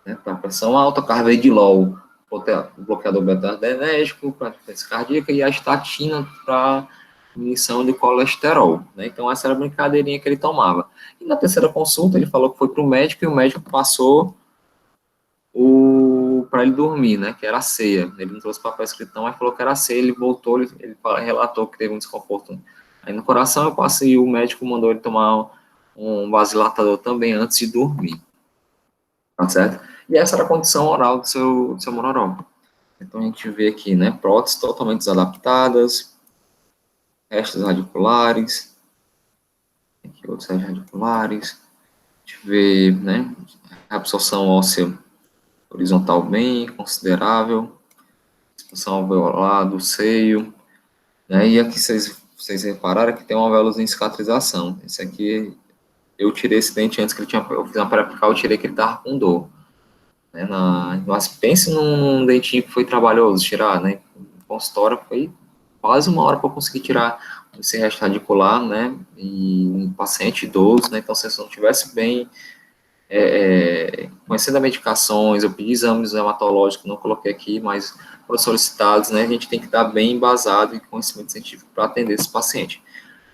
né? Para pressão alta, carvedilol, bloqueador beta-adrenérgico para frequência cardíaca e a estatina para diminuição de colesterol, né? Então essa era a brincadeirinha que ele tomava. E na terceira consulta ele falou que foi para o médico e o médico passou para ele dormir, né? Que era a ceia. Ele não trouxe papel escrito não, mas falou que era a ceia. Ele voltou, ele relatou que teve um desconforto aí no coração. Eu passei, o médico mandou ele tomar um vasodilatador também antes de dormir, tá certo? E essa era a condição oral do seu Mororó. Então a gente vê aqui, né? Próteses totalmente desadaptadas, restos radiculares, aqui outros restos radiculares. A gente vê, né? Absorção óssea horizontal bem considerável, expansão alveolar do seio, né? E aqui vocês repararam que tem um alvéolozinho de cicatrização. Esse aqui, eu tirei esse dente antes que ele tinha, eu fiz uma pré-apical, eu tirei que ele tava com dor. Né? Mas pense num dentinho que foi trabalhoso tirar, né? O consultório foi quase uma hora para conseguir tirar esse resto radicular, né? E um paciente idoso, né? Então, se eu não tivesse bem conhecendo as medicações, eu pedi exames hematológicos, não coloquei aqui, mas foram solicitados, né? A gente tem que estar bem embasado em conhecimento científico para atender esse paciente.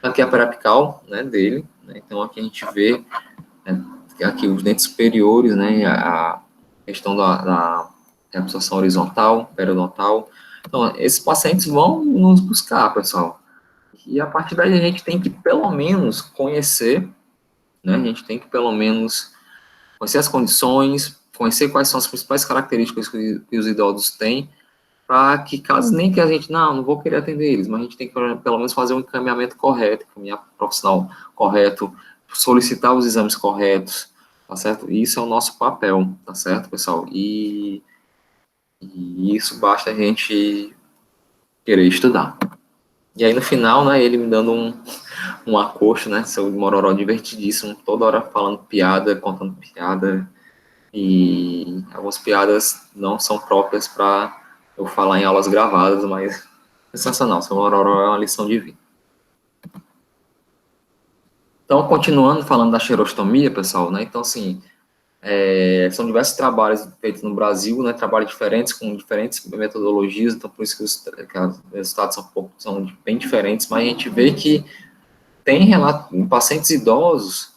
Aqui é a periapical, né, dele, né? Então aqui a gente vê, né, aqui os dentes superiores, né, a questão da absorção horizontal, periodontal. Então, esses pacientes vão nos buscar, pessoal. E a partir daí a gente tem que, pelo menos, conhecer, né, a gente tem que, pelo menos, conhecer as condições, conhecer quais são as principais características que os idosos têm, para que caso nem que a gente, não vou querer atender eles, mas a gente tem que, pelo menos, fazer um encaminhamento correto, encaminhar profissional correto, solicitar os exames corretos, tá certo? Isso é o nosso papel, tá certo, pessoal? E isso basta a gente querer estudar. E aí, no final, né, ele me dando um acosto, né, seu Mororó divertidíssimo, toda hora falando piada, contando piada, e algumas piadas não são próprias para eu falar em aulas gravadas, mas sensacional, seu Mororó é uma lição de vida. Então, continuando falando da xerostomia, pessoal, né, então, assim, são diversos trabalhos feitos no Brasil, né, trabalhos diferentes, com diferentes metodologias, então por isso que os resultados são bem diferentes, mas a gente vê que tem relato, em pacientes idosos,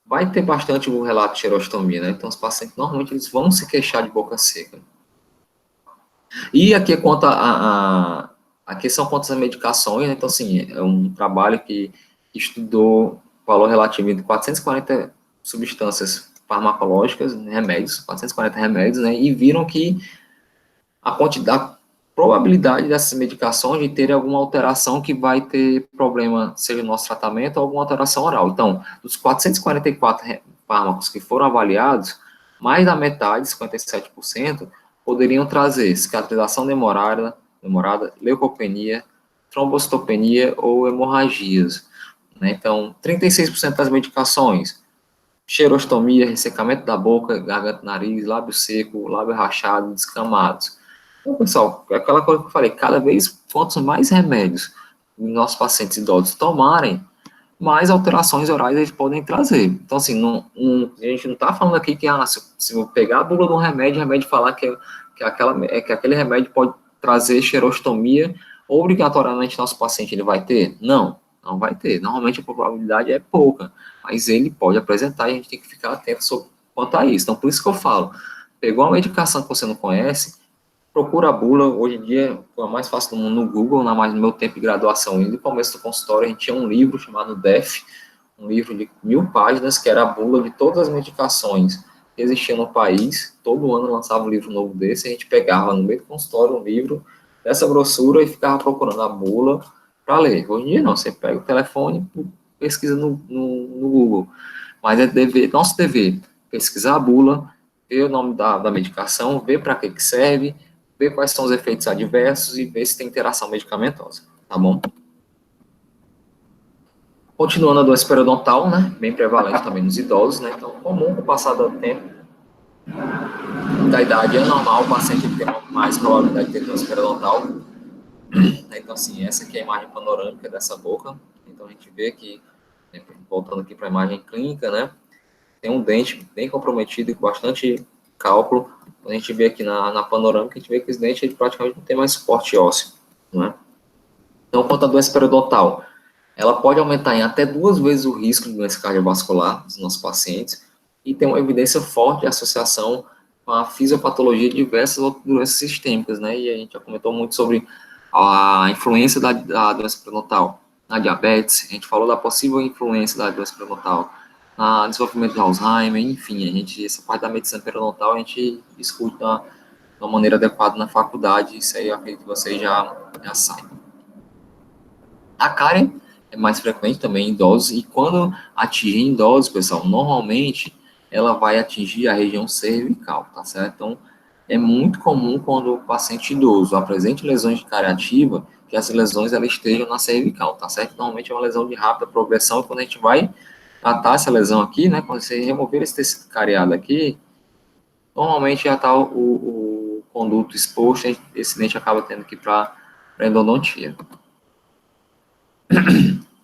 vai ter bastante o relato de xerostomia, né, então os pacientes, normalmente, eles vão se queixar de boca seca. E aqui quanto aqui são quantas medicações, né, então, assim, é um trabalho que estudou o valor relativo de 440 substâncias farmacológicas, remédios, 440 remédios, né, e viram que a quantidade, a probabilidade dessas medicações de terem alguma alteração que vai ter problema, seja no nosso tratamento ou alguma alteração oral. Então, dos 444 fármacos que foram avaliados, mais da metade, 57%, poderiam trazer cicatrização demorada, leucopenia, trombocitopenia ou hemorragias. Né? Então, 36% das medicações, xerostomia, ressecamento da boca, garganta, nariz, lábio seco, lábio rachado, descamados. Então, pessoal, é aquela coisa que eu falei, cada vez quantos mais remédios nossos pacientes idosos tomarem, mais alterações orais eles podem trazer. Então, assim, a gente não está falando aqui que se eu pegar a bula de um remédio, o remédio falar que aquele remédio pode trazer xerostomia, obrigatoriamente nosso paciente ele vai ter? Não vai ter. Normalmente a probabilidade é pouca, mas ele pode apresentar e a gente tem que ficar atento quanto a isso. Então, por isso que eu falo, pegou uma medicação que você não conhece, procura a bula. Hoje em dia é mais fácil do mundo no Google, mais no meu tempo de graduação e no começo do consultório, a gente tinha um livro chamado DEF, um livro de 1000 páginas, que era a bula de todas as medicações que existiam no país. Todo ano lançava um livro novo desse, a gente pegava no meio do consultório um livro dessa grossura e ficava procurando a bula para ler. Hoje em dia não, você pega o telefone e pesquisa no Google. Mas é nosso dever, pesquisar a bula, ver o nome da medicação, ver para que serve, ver quais são os efeitos adversos e ver se tem interação medicamentosa, tá bom? Continuando a doença periodontal, né, bem prevalente também nos idosos, né, então comum com o passar do tempo, da idade é normal o paciente ter mais probabilidade de ter doença periodontal, né, então assim, essa aqui é a imagem panorâmica dessa boca, então a gente vê que, né, voltando aqui para a imagem clínica, né, tem um dente bem comprometido e com bastante cálculo, quando a gente vê aqui na panorâmica, a gente vê que esse dente ele praticamente não tem mais suporte ósseo, né. Então, quanto à doença periodontal, ela pode aumentar em até 2 vezes o risco de doença cardiovascular dos nossos pacientes e tem uma evidência forte de associação com a fisiopatologia de diversas outras doenças sistêmicas, né? E a gente já comentou muito sobre a influência da doença periodontal na diabetes, a gente falou da possível influência da doença periodontal no desenvolvimento de Alzheimer, enfim, essa parte da medicina periodontal a gente discute de uma maneira adequada na faculdade, isso aí eu acredito que vocês já saibam. A cárie é mais frequente também em idosos, e quando atingir em idosos, pessoal, normalmente ela vai atingir a região cervical, tá certo? Então, é muito comum quando o paciente idoso apresente lesões de cárie ativa, que as lesões elas estejam na cervical, tá certo? Normalmente é uma lesão de rápida progressão, e quando a gente vai tratar essa lesão aqui, né, quando você remover esse tecido cariado aqui, normalmente já está o conduto exposto, e esse dente acaba tendo que ir para endodontia.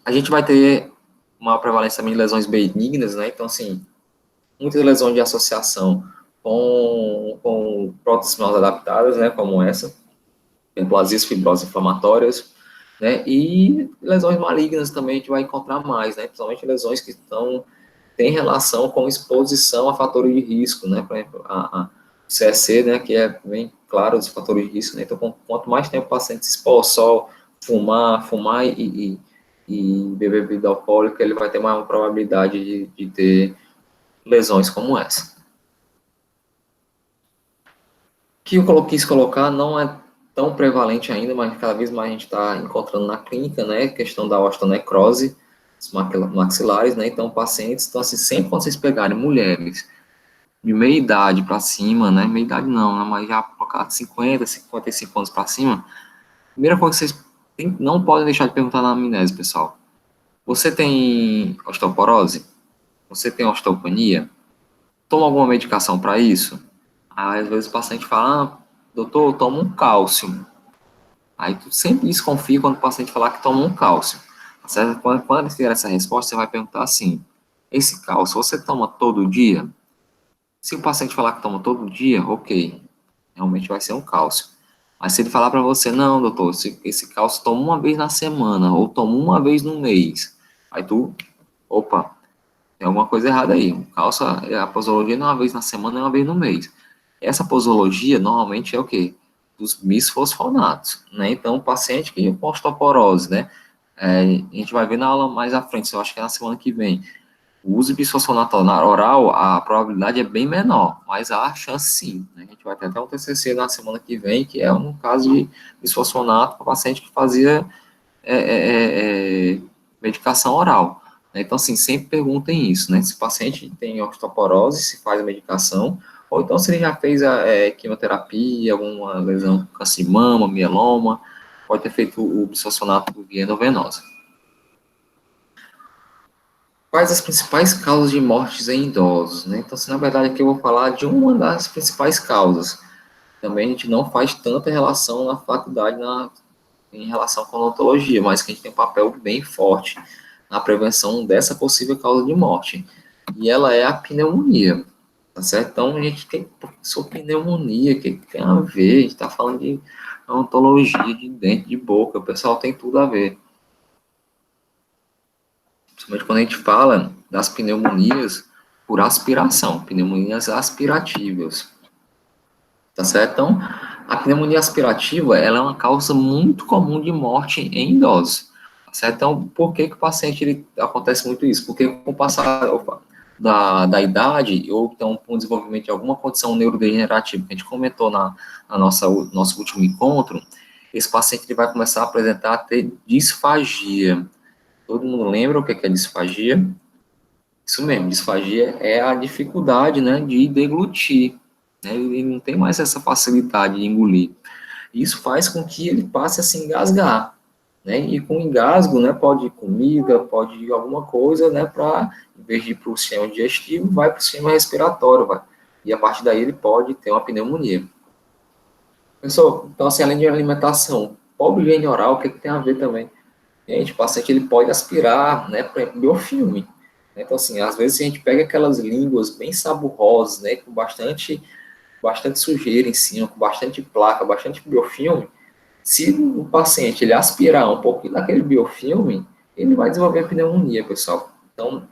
A gente vai ter uma prevalência também de lesões benignas, né? Então, assim, muitas lesões de associação com próteses mal adaptadas, né? Como essa, neoplasias fibrosas inflamatórias, né? E lesões malignas também a gente vai encontrar mais, né? Principalmente lesões que têm relação com exposição a fatores de risco, né? Por exemplo, a CSC, né? Que é bem claro os fatores de risco, né? Então, quanto mais tempo o paciente se expor ao sol, fumar e beber bebida alcoólica, ele vai ter maior probabilidade de ter lesões como essa. O que eu quis colocar não é tão prevalente ainda, mas cada vez mais a gente está encontrando na clínica, né, questão da osteonecrose, maxilares, né, então pacientes, então assim, sempre quando vocês pegarem mulheres de meia idade para cima, né, meia idade não, né, mas já colocar 50, 55 anos para cima, primeira coisa que vocês não podem deixar de perguntar na amnésia, pessoal. Você tem osteoporose? Você tem osteopenia? Toma alguma medicação para isso? Aí, às vezes o paciente fala, doutor, eu tomo um cálcio. Aí tu sempre desconfia quando o paciente falar que toma um cálcio. Tá certo? Quando ele tiver essa resposta, você vai perguntar assim, esse cálcio você toma todo dia? Se o paciente falar que toma todo dia, ok, realmente vai ser um cálcio. Mas se ele falar para você, não, doutor, esse cálcio toma uma vez na semana, ou toma uma vez no mês, aí tu, opa, tem alguma coisa errada aí. O cálcio, a posologia não é uma vez na semana, é uma vez no mês. Essa posologia, normalmente, é o quê? Dos bisfosfonatos, né? Então, o paciente que com osteoporose, né? A gente vai ver na aula mais à frente, eu acho que é na semana que vem. O uso de bisfosfonato na oral, a probabilidade é bem menor, mas há chance sim, né? A gente vai ter até um TCC na semana que vem, que é um caso de bisfosfonato para paciente que fazia medicação oral. Né? Então, assim, sempre perguntem isso, né? Se o paciente tem osteoporose, se faz a medicação, ou então se ele já fez a quimioterapia, alguma lesão, câncer de mama, mieloma, pode ter feito o bisfosfonato por via endovenosa. Quais as principais causas de mortes em idosos, né? Então, assim, na verdade, aqui eu vou falar de uma das principais causas. Também a gente não faz tanta relação na faculdade em relação com a odontologia, mas que a gente tem um papel bem forte na prevenção dessa possível causa de morte. E ela é a pneumonia, tá certo? Então, a gente tem sobre pneumonia, que tem a ver, a gente está falando de odontologia, de dente, de boca, o pessoal tem tudo a ver. Principalmente quando a gente fala das pneumonias por aspiração, pneumonias aspirativas, tá certo? Então, a pneumonia aspirativa, ela é uma causa muito comum de morte em idosos, tá certo? Então, por que o paciente, acontece muito isso? Porque com o passar da idade, ou então com o desenvolvimento de alguma condição neurodegenerativa, que a gente comentou nosso último encontro, esse paciente ele vai começar a apresentar a ter disfagia. Todo mundo lembra o que é disfagia? Isso mesmo, disfagia é a dificuldade, né, de deglutir, né, ele não tem mais essa facilidade de engolir. Isso faz com que ele passe a se engasgar, né? E com engasgo, né, pode ir comida, pode ir alguma coisa, né, para, em vez de ir para o sistema digestivo, vai para o sistema respiratório, vai. E a partir daí ele pode ter uma pneumonia. Pessoal, então assim, além de alimentação, pobre higiene oral, o que, que tem a ver também? Gente, o paciente ele pode aspirar, né, por exemplo, biofilme. Então, assim, às vezes a gente pega aquelas línguas bem saborosas, né, com bastante sujeira em cima, com bastante placa, bastante biofilme. Se o paciente ele aspirar um pouquinho daquele biofilme, ele vai desenvolver pneumonia, pessoal. Então,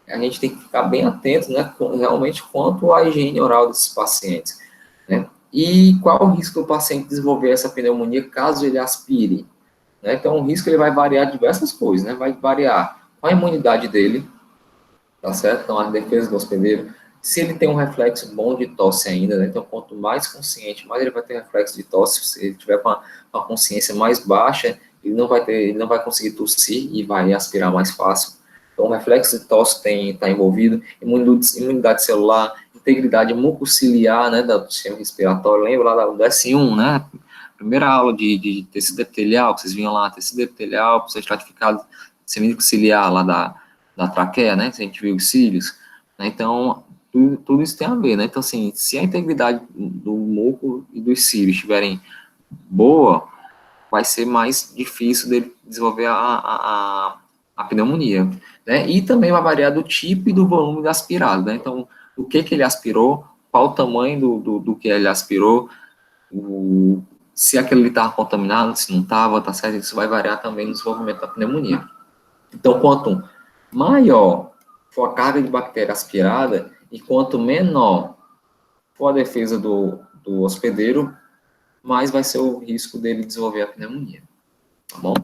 a gente tem que ficar bem atento, né, realmente quanto à higiene oral desses pacientes, né? E qual o risco do paciente desenvolver essa pneumonia caso ele aspire? Né? Então, o risco ele vai variar diversas coisas, né? Vai variar com a imunidade dele, tá certo? Então, a defesa do hospedeiro, se ele tem um reflexo bom de tosse ainda, né? Então, quanto mais consciente, mais ele vai ter reflexo de tosse. Se ele tiver com a consciência mais baixa, ele não vai conseguir tossir e vai aspirar mais fácil. Então, o reflexo de tosse está envolvido, imunidade celular, integridade mucociliar, né, do sistema respiratório. Lembra lá do S1, né? Primeira aula de tecido epitelial, que vocês viam lá, tecido epitelial, processo estratificado semínico ciliar lá da traqueia, né? Se a gente viu os cílios, né? Então, tudo isso tem a ver, né? Então, assim, se a integridade do muco e dos cílios estiverem boa, vai ser mais difícil dele desenvolver a pneumonia, né? E também vai variar do tipo e do volume da aspirado, né? Então, o que ele aspirou, qual o tamanho do que ele aspirou, se aquele ali estava contaminado, se não estava, tá certo? Isso vai variar também no desenvolvimento da pneumonia. Então, quanto maior for a carga de bactéria aspirada e quanto menor for a defesa do hospedeiro, mais vai ser o risco dele desenvolver a pneumonia, tá bom?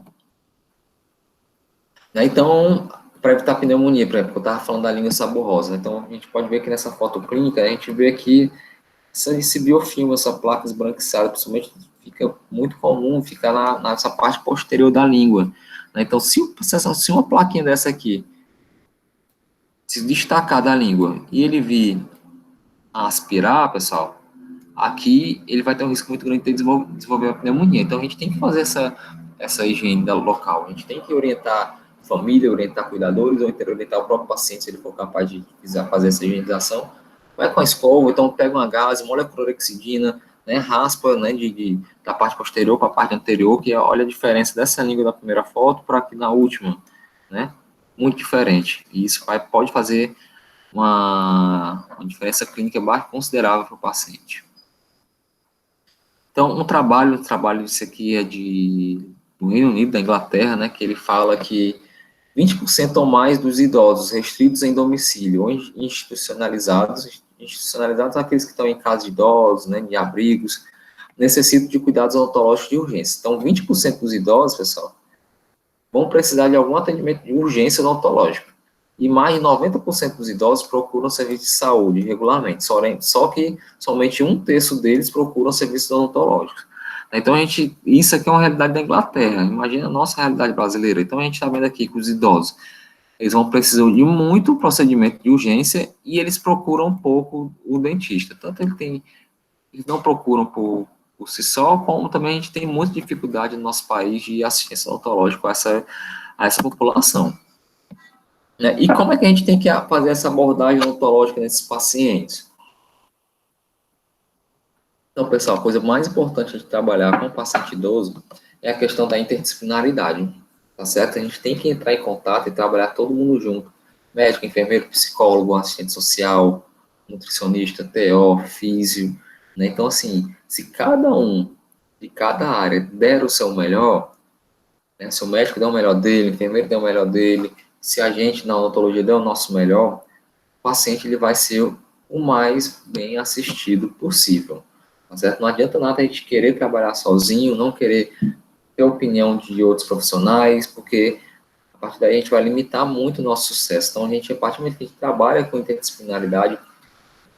Então, para evitar pneumonia, por exemplo, eu estava falando da língua saborosa, né? Então a gente pode ver que nessa foto clínica, a gente vê aqui esse biofilme, essa placa esbranquiçada, principalmente, fica muito comum ficar nessa parte posterior da língua, né? Então, se uma plaquinha dessa aqui se destacar da língua e ele vir a aspirar, pessoal, aqui ele vai ter um risco muito grande de desenvolver a pneumonia. Então, a gente tem que fazer essa higiene local. A gente tem que orientar a família, orientar cuidadores, ou orientar o próprio paciente, se ele for capaz de fazer essa higienização. Vai com a escova, então pega uma gase, molha a clorexidina, né, raspa, né, da parte posterior para a parte anterior, que olha a diferença dessa língua da primeira foto para aqui na última, né? Muito diferente. E isso pode fazer uma diferença clínica bastante considerável para o paciente. Então, um trabalho isso aqui é do Reino Unido, da Inglaterra, né, que ele fala que 20% ou mais dos idosos restritos em domicílio ou institucionalizados são aqueles que estão em casa de idosos, né, de abrigos, necessitam de cuidados odontológicos de urgência. Então, 20% dos idosos, pessoal, vão precisar de algum atendimento de urgência odontológica. E mais de 90% dos idosos procuram serviço de saúde regularmente, só que somente um terço deles procuram serviços odontológicos. Então, isso aqui é uma realidade da Inglaterra, imagina a nossa realidade brasileira. Então, a gente está vendo aqui que os idosos, eles vão precisar de muito procedimento de urgência e eles procuram um pouco o dentista. Tanto eles não procuram por si só, como também a gente tem muita dificuldade no nosso país de assistência odontológica a essa população. Né? E como é que a gente tem que fazer essa abordagem odontológica nesses pacientes? Então, pessoal, a coisa mais importante de trabalhar com o paciente idoso é a questão da interdisciplinaridade, tá certo? A gente tem que entrar em contato e trabalhar todo mundo junto. Médico, enfermeiro, psicólogo, assistente social, nutricionista, TO, físio, né? Então, assim, se cada um de cada área der o seu melhor, né? Se o médico der o melhor dele, o enfermeiro der o melhor dele, se a gente na odontologia der o nosso melhor, o paciente ele vai ser o mais bem assistido possível. Tá certo? Não adianta nada a gente querer trabalhar sozinho, não querer ter opinião de outros profissionais, porque a partir daí a gente vai limitar muito o nosso sucesso. Então, a partir do momento que a gente trabalha com interdisciplinaridade,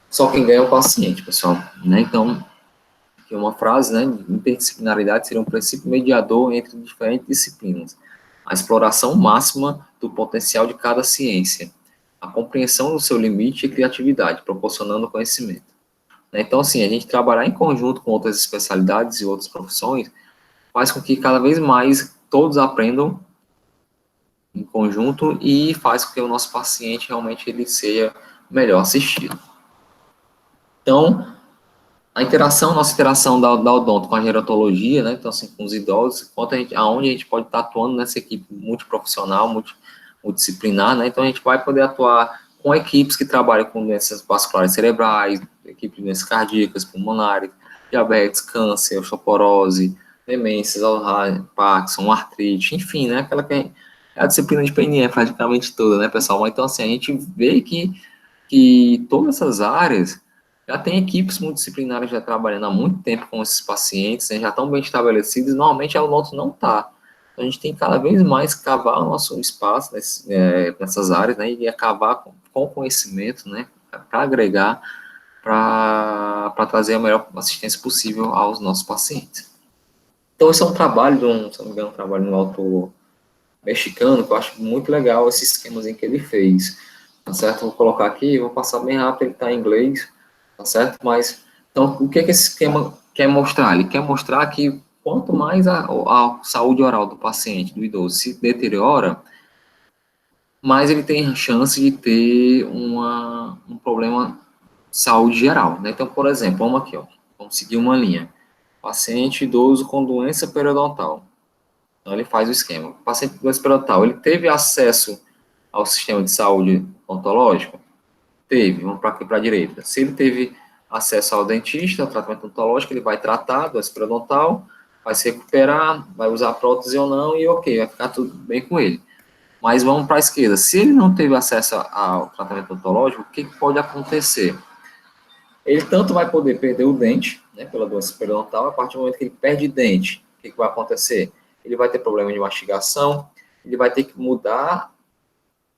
só quem ganha é o paciente, pessoal. Né? Então, aqui uma frase, né? Interdisciplinaridade seria um princípio mediador entre diferentes disciplinas. A exploração máxima do potencial de cada ciência. A compreensão do seu limite e criatividade, proporcionando conhecimento. Então, assim, a gente trabalhar em conjunto com outras especialidades e outras profissões faz com que cada vez mais todos aprendam em conjunto e faz com que o nosso paciente realmente ele seja melhor assistido. Então, nossa interação da odonto com a gerontologia, né, então assim, com os idosos, aonde a gente pode estar atuando nessa equipe multiprofissional, multidisciplinar, né, então a gente vai poder atuar com equipes que trabalham com doenças vasculares cerebrais, equipe de doenças cardíacas, pulmonares, diabetes, câncer, osteoporose, demências, Alzheimer, Parkinson, artrite, enfim, né, aquela que é a disciplina de PNE praticamente toda, né, pessoal, então assim, a gente vê que todas essas áreas já tem equipes multidisciplinares já trabalhando há muito tempo com esses pacientes, né, já estão bem estabelecidos, normalmente a odonto não está. Então, a gente tem que cada vez mais cavar o nosso espaço nessas áreas, né, e acabar com o conhecimento, né, para agregar, para trazer a melhor assistência possível aos nossos pacientes. Então, esse é um trabalho, se não me engano, um trabalho de um autor mexicano, que eu acho muito legal esse esquemazinho que ele fez, tá certo? Vou colocar aqui, vou passar bem rápido, ele está em inglês, tá certo? Mas, então, o que esse esquema quer mostrar? Ele quer mostrar que quanto mais a saúde oral do paciente, do idoso, se deteriora, mais ele tem chance de ter um problema de saúde geral, né? Então, por exemplo, vamos aqui, ó, vamos seguir uma linha. Paciente idoso com doença periodontal. Então, ele faz o esquema. O paciente com doença periodontal, ele teve acesso ao sistema de saúde odontológico? Teve, vamos para aqui para a direita. Se ele teve acesso ao dentista, ao tratamento odontológico, ele vai tratar a doença periodontal, vai se recuperar, vai usar prótese ou não, e ok, vai ficar tudo bem com ele. Mas vamos para a esquerda. Se ele não teve acesso ao tratamento odontológico, o que pode acontecer? Ele tanto vai poder perder o dente, né, pela doença periodontal, a partir do momento que ele perde dente, o que vai acontecer? Ele vai ter problema de mastigação, ele vai ter que mudar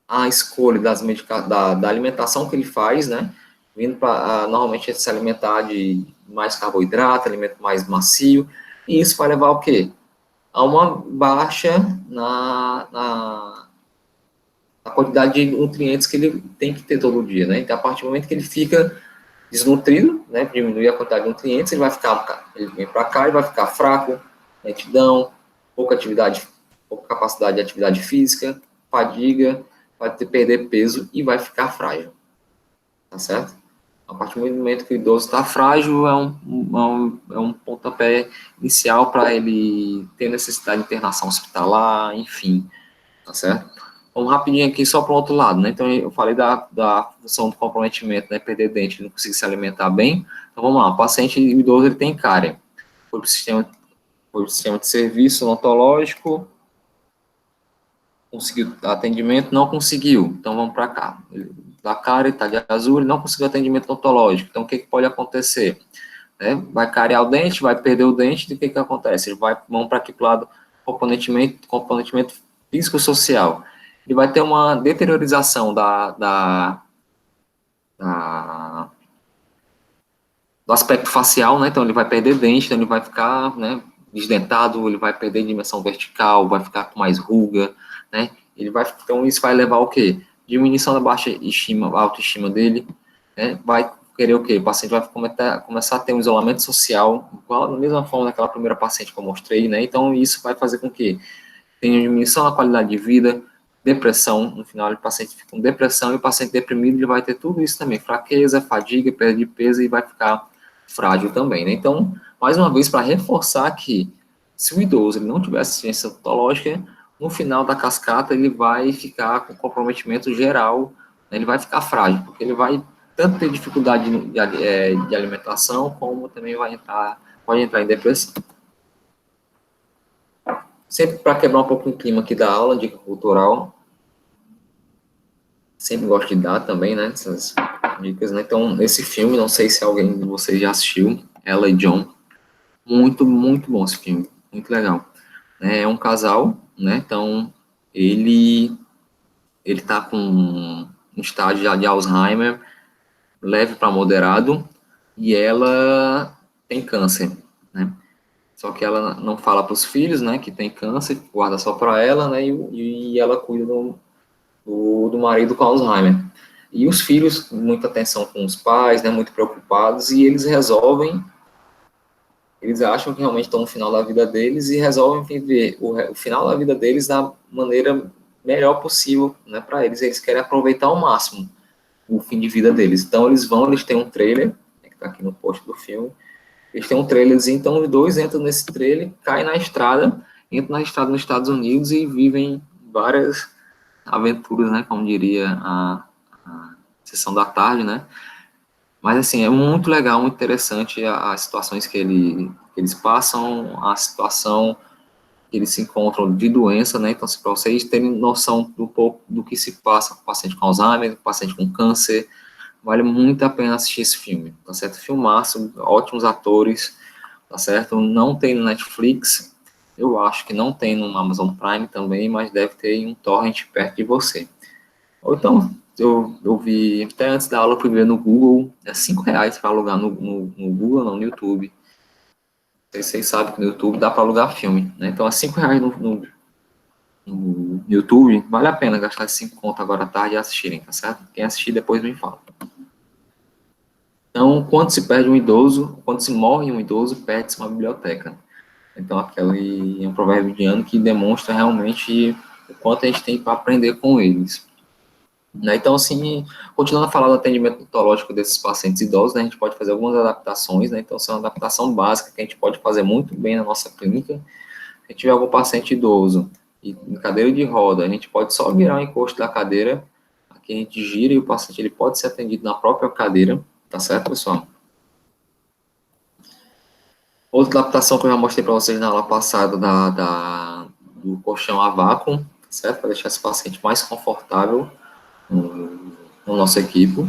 a escolha da alimentação que ele faz, né, vindo para, normalmente, se alimentar de mais carboidrato, alimento mais macio, e isso vai levar ao quê? A uma baixa na quantidade de nutrientes que ele tem que ter todo dia, né, então, a partir do momento que ele fica desnutrido, né, diminui a quantidade de nutrientes, ele vem para cá e vai ficar fraco, lentidão, pouca capacidade de atividade física, fadiga, vai perder peso e vai ficar frágil, tá certo? A partir do momento que o idoso está frágil, é um pontapé inicial para ele ter necessidade de internação hospitalar, enfim, tá certo? Vamos rapidinho aqui só para o outro lado, né? Então, eu falei da função do comprometimento, né? Perder dente, não conseguir se alimentar bem. Então, vamos lá. O paciente idoso, ele tem cárie. Foi para o sistema de serviço odontológico, conseguiu atendimento, não conseguiu. Então, vamos para cá. Ele da cárie, está de azul, ele não conseguiu atendimento odontológico. Então, o que pode acontecer? Vai carear o dente, vai perder o dente, e o que acontece? Vamos para aqui para o lado comprometimento físico-social. Ele vai ter uma deteriorização do aspecto facial, né? Então, ele vai perder dente, então ele vai ficar, né, desdentado, ele vai perder dimensão vertical, vai ficar com mais ruga, né? Então, isso vai levar ao quê? Diminuição da autoestima dele, né? Vai querer o quê? O paciente vai começar a ter um isolamento social, igual da mesma forma daquela primeira paciente que eu mostrei, né? Então, isso vai fazer com que tenha diminuição da qualidade de vida, depressão, no final o paciente fica com depressão, e o paciente deprimido ele vai ter tudo isso também, fraqueza, fadiga, perda de peso, e vai ficar frágil também, né? Então, mais uma vez, para reforçar que se o idoso ele não tiver assistência odontológica, no final da cascata ele vai ficar com comprometimento geral, né? Ele vai ficar frágil, porque ele vai tanto ter dificuldade de alimentação, como também pode entrar em depressão. Sempre para quebrar um pouco o clima aqui da aula, dica cultural, sempre gosto de dar também, né, essas dicas, né? Então, esse filme, não sei se alguém de vocês já assistiu, Ela e John, muito, muito bom esse filme, muito legal. É um casal, né, então, ele tá com um estágio já de Alzheimer, leve para moderado, e ela tem câncer, né? Só que ela não fala para os filhos, né, que tem câncer, guarda só para ela, né, e ela cuida do marido com Alzheimer. E os filhos, muita atenção com os pais, né, muito preocupados, e eles resolvem Eles acham que realmente estão no final da vida deles e resolvem viver o final da vida deles da maneira melhor possível, né, para eles. Eles querem aproveitar ao máximo o fim de vida deles. Então eles têm um trailer, né, que está aqui no post do filme. Eles têm um trailerzinho, então os dois entram nesse trailer, caem na estrada, entram na estrada nos Estados Unidos e vivem várias aventuras, né, como diria a sessão da tarde, né. Mas, assim, é muito legal, muito interessante as situações que eles passam, a situação que eles se encontram de doença, né? Então, assim, para vocês terem noção do pouco do que se passa com o paciente com Alzheimer, com o paciente com câncer, vale muito a pena assistir esse filme, tá certo? Filmaço, ótimos atores, tá certo? Não tem no Netflix, eu acho que não tem no Amazon Prime também, mas deve ter em um torrent perto de você. Ou então, eu vi até antes da aula, eu fui ver no Google, é R$ 5 para alugar no Google, não, no YouTube. Vocês sabem que no YouTube dá para alugar filme, né? Então, é R$ 5 no YouTube, vale a pena gastar esses 5 conto agora à tarde e assistirem, tá certo? Quem assistir depois me fala. Então, quando se perde um idoso, quando se morre um idoso, perde-se uma biblioteca. Então, aquele é um provérbio indiano que demonstra realmente o quanto a gente tem para aprender com eles. Né? Então, assim, continuando a falar do atendimento odontológico desses pacientes idosos, né, a gente pode fazer algumas adaptações, né? Então, essa é uma adaptação básica que a gente pode fazer muito bem na nossa clínica. Se a gente tiver algum paciente idoso e em cadeira de roda, a gente pode só virar o encosto da cadeira, aqui a gente gira e o paciente ele pode ser atendido na própria cadeira, tá certo, pessoal? Outra adaptação que eu já mostrei para vocês na aula passada do colchão a vácuo, tá certo? Para deixar esse paciente mais confortável no nosso equipo.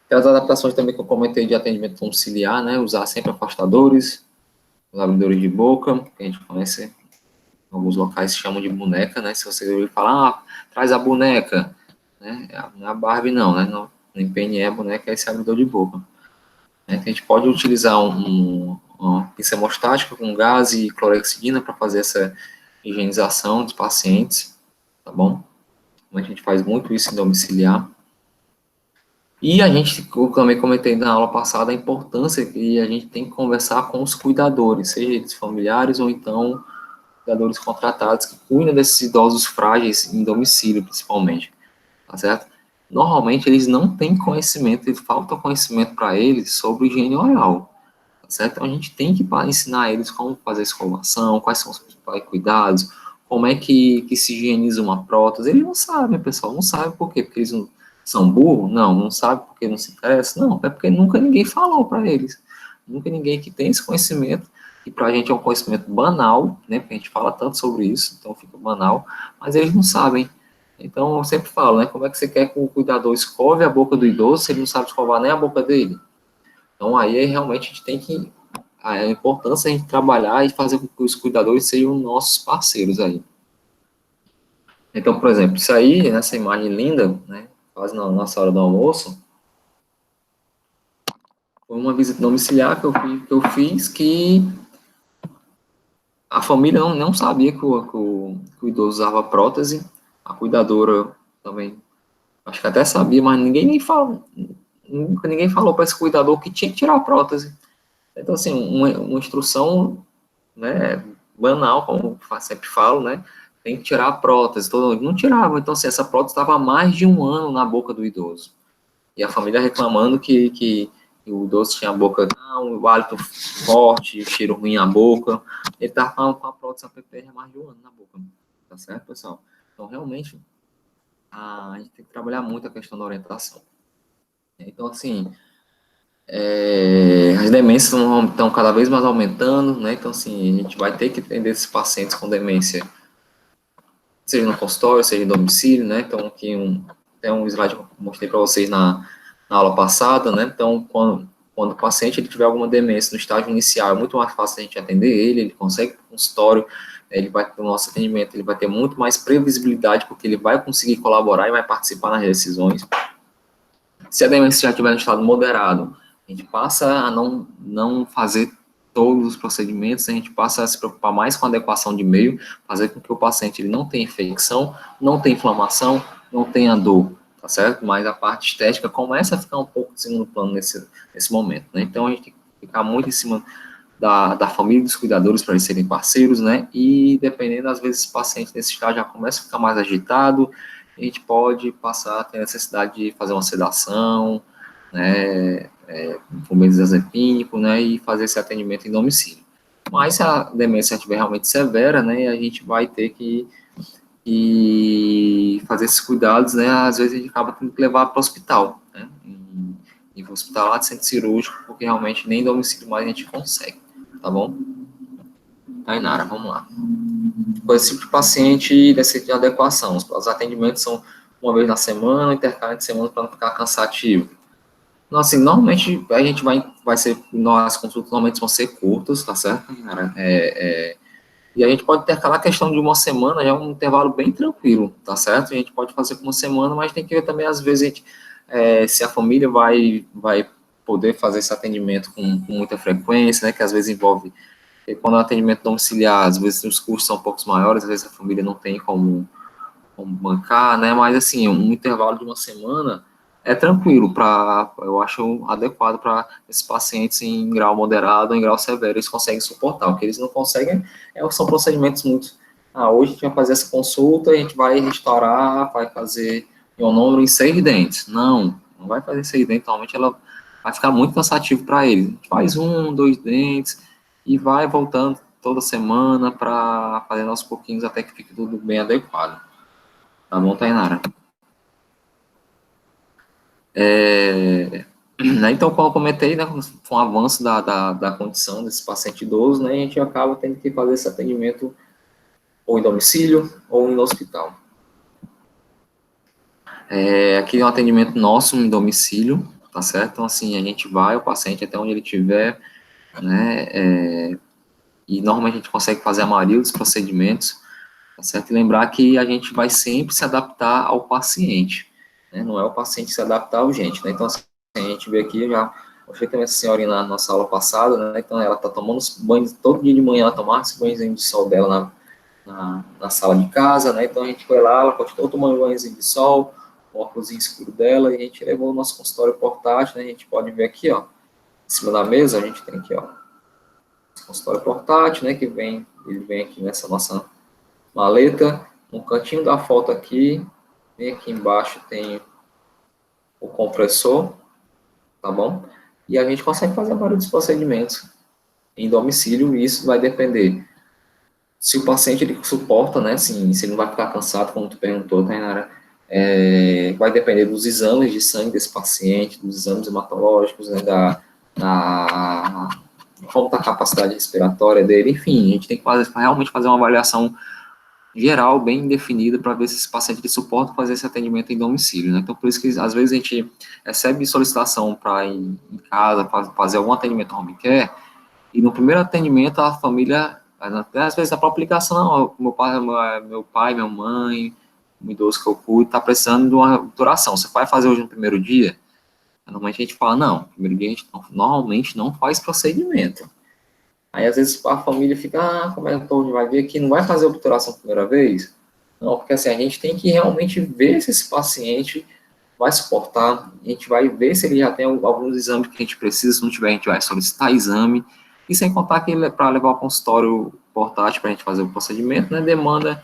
Aquelas adaptações também que eu comentei de atendimento domiciliar, né? Usar sempre afastadores, os abridores de boca, que a gente conhece, em alguns locais se chamam de boneca, né? Se você ouvir falar, traz a boneca, né? Não é a Barbie, não, né? No PNE, a boneca é esse abridor de boca. Né? A gente pode utilizar uma pinça hemostática com gás e clorexidina para fazer essa higienização dos pacientes, tá bom? A gente faz muito isso em domiciliar. E a gente, eu também comentei na aula passada, a importância que a gente tem que conversar com os cuidadores, seja eles familiares ou então cuidadores contratados que cuidam desses idosos frágeis em domicílio, principalmente, tá certo? Normalmente eles não têm conhecimento, falta conhecimento para eles sobre higiene oral, tá certo? Então a gente tem que ensinar eles como fazer escovação, quais são os principais cuidados, como é que se higieniza uma prótese. Eles não sabem, pessoal, não sabem por quê? Porque eles não são burros? Não, não sabem porque não se interessam? Não, é porque nunca ninguém falou para eles. Nunca ninguém que tem esse conhecimento, e para a gente é um conhecimento banal, né? Porque a gente fala tanto sobre isso, então fica banal, mas eles não sabem. Então eu sempre falo, né? Como é que você quer que o cuidador escove a boca do idoso se ele não sabe escovar nem a boca dele? Então, aí realmente a gente tem que. A importância é a gente trabalhar e fazer com que os cuidadores sejam nossos parceiros aí. Então, por exemplo, isso aí, nessa imagem linda, né, quase na nossa hora do almoço, foi uma visita domiciliar que eu fiz que a família não sabia que o idoso usava prótese, a cuidadora também, acho que até sabia, mas nunca ninguém falou para esse cuidador que tinha que tirar a prótese. Então, assim, uma instrução, né, banal, como eu sempre falo, né, tem que tirar a prótese, todo mundo não tirava, então, assim, essa prótese estava há mais de um ano na boca do idoso, e a família reclamando que o idoso tinha a boca, o hálito forte, o cheiro ruim na boca, ele estava com a prótese APP há mais de um ano na boca, tá certo, pessoal? Então, realmente, a gente tem que trabalhar muito a questão da orientação. Então, assim, as demências estão cada vez mais aumentando, né? Então, assim, a gente vai ter que atender esses pacientes com demência, seja no consultório, seja em domicílio, né? Então, aqui tem um slide que eu mostrei para vocês na aula passada, né? Então, quando o paciente ele tiver alguma demência no estágio inicial, é muito mais fácil a gente atender ele consegue ir para o consultório, ele vai ter o nosso atendimento, ele vai ter muito mais previsibilidade, porque ele vai conseguir colaborar e vai participar nas decisões. Se a demência já estiver no estado moderado, a gente passa a não fazer todos os procedimentos, a gente passa a se preocupar mais com a adequação de meio, fazer com que o paciente ele não tenha infecção, não tenha inflamação, não tenha dor, tá certo? Mas a parte estética começa a ficar um pouco de segundo plano nesse momento, né? Então, a gente ficar muito em cima da família e dos cuidadores para eles serem parceiros, né? E dependendo, às vezes, o paciente nesse estágio já começa a ficar mais agitado, a gente pode passar a ter necessidade de fazer uma sedação, né? Com benzodiazepínico, né? E fazer esse atendimento em domicílio. Mas se a demência estiver realmente severa, né? A gente vai ter que fazer esses cuidados, né? Às vezes a gente acaba tendo que levar para o hospital, né? Em hospital lá de centro cirúrgico, porque realmente nem domicílio mais a gente consegue, tá bom? Tainara, vamos lá. Com esse tipo de paciente, desse tipo de adequação, os atendimentos são uma vez na semana, intercalando de semana para não ficar cansativo. Então, assim, normalmente a gente vai ser, as consultas normalmente vão ser curtas, tá certo, Tainara? E a gente pode intercalar a questão de uma semana, é um intervalo bem tranquilo, tá certo? A gente pode fazer com uma semana, mas tem que ver também, às vezes, se a família vai poder fazer esse atendimento com muita frequência, né? Que às vezes envolve, quando é um atendimento domiciliar, às vezes os custos são um pouco maiores, às vezes a família não tem como bancar, né? Mas, assim, um intervalo de uma semana é tranquilo, eu acho adequado para esses pacientes em grau moderado ou em grau severo, eles conseguem suportar. O que eles não conseguem são procedimentos muito... hoje a gente vai fazer essa consulta, a gente vai restaurar, vai fazer ionômero em 6 dentes. Não vai fazer 6 dentes, normalmente ela vai ficar muito cansativo para eles. A gente faz 1, 2 dentes e vai voltando toda semana para fazer aos pouquinhos até que fique tudo bem adequado. Tá bom, Tainara? Né, então, como eu comentei, né, com o avanço da condição desse paciente idoso, né, a gente acaba tendo que fazer esse atendimento ou em domicílio ou no hospital. Aqui é um atendimento nosso em domicílio, tá certo? Então, assim, a gente vai, o paciente até onde ele estiver, né, e normalmente a gente consegue fazer a maioria dos procedimentos, tá certo? E lembrar que a gente vai sempre se adaptar ao paciente, né? Não é o paciente se adaptar ao gente, né? Então, assim, a gente vê aqui, eu já mostrei também essa senhorinha na nossa aula passada, né? Então, ela tá tomando os banhos, todo dia de manhã ela tomava esse banhozinho de sol dela na sala de casa, né? Então, a gente foi lá, ela continuou tomando banhozinho de sol, o óculos escuro dela, e a gente levou o nosso consultório portátil, né? A gente pode ver aqui, ó, em cima da mesa, a gente tem aqui, ó, esse consultório portátil, né? Ele vem aqui nessa nossa maleta, no cantinho da foto aqui, bem aqui embaixo tem o compressor, tá bom? E a gente consegue fazer vários procedimentos em domicílio, e isso vai depender se o paciente ele suporta, né, assim, se ele não vai ficar cansado, como tu perguntou, Tainara, vai depender dos exames de sangue desse paciente, dos exames hematológicos, né, da como está a capacidade respiratória dele, enfim, a gente tem que realmente fazer uma avaliação geral, bem definida, para ver se esse paciente ele suporta fazer esse atendimento em domicílio, né? Então, por isso que, às vezes, a gente recebe solicitação para ir em casa, fazer algum atendimento home care, e no primeiro atendimento, a família, às vezes, a própria ligação, não, meu pai, minha mãe, um idoso que eu cuido, está precisando de uma obturação. Você vai fazer hoje no primeiro dia? Normalmente a gente fala, não, no primeiro dia a gente normalmente não faz procedimento. Aí, às vezes, a família fica, como é que vai ver que não vai fazer obturação a primeira vez? Não, porque assim, a gente tem que realmente ver se esse paciente vai suportar, a gente vai ver se ele já tem alguns exames que a gente precisa, se não tiver, a gente vai solicitar exame, e sem contar que para levar o consultório portátil para a gente fazer o procedimento, né, demanda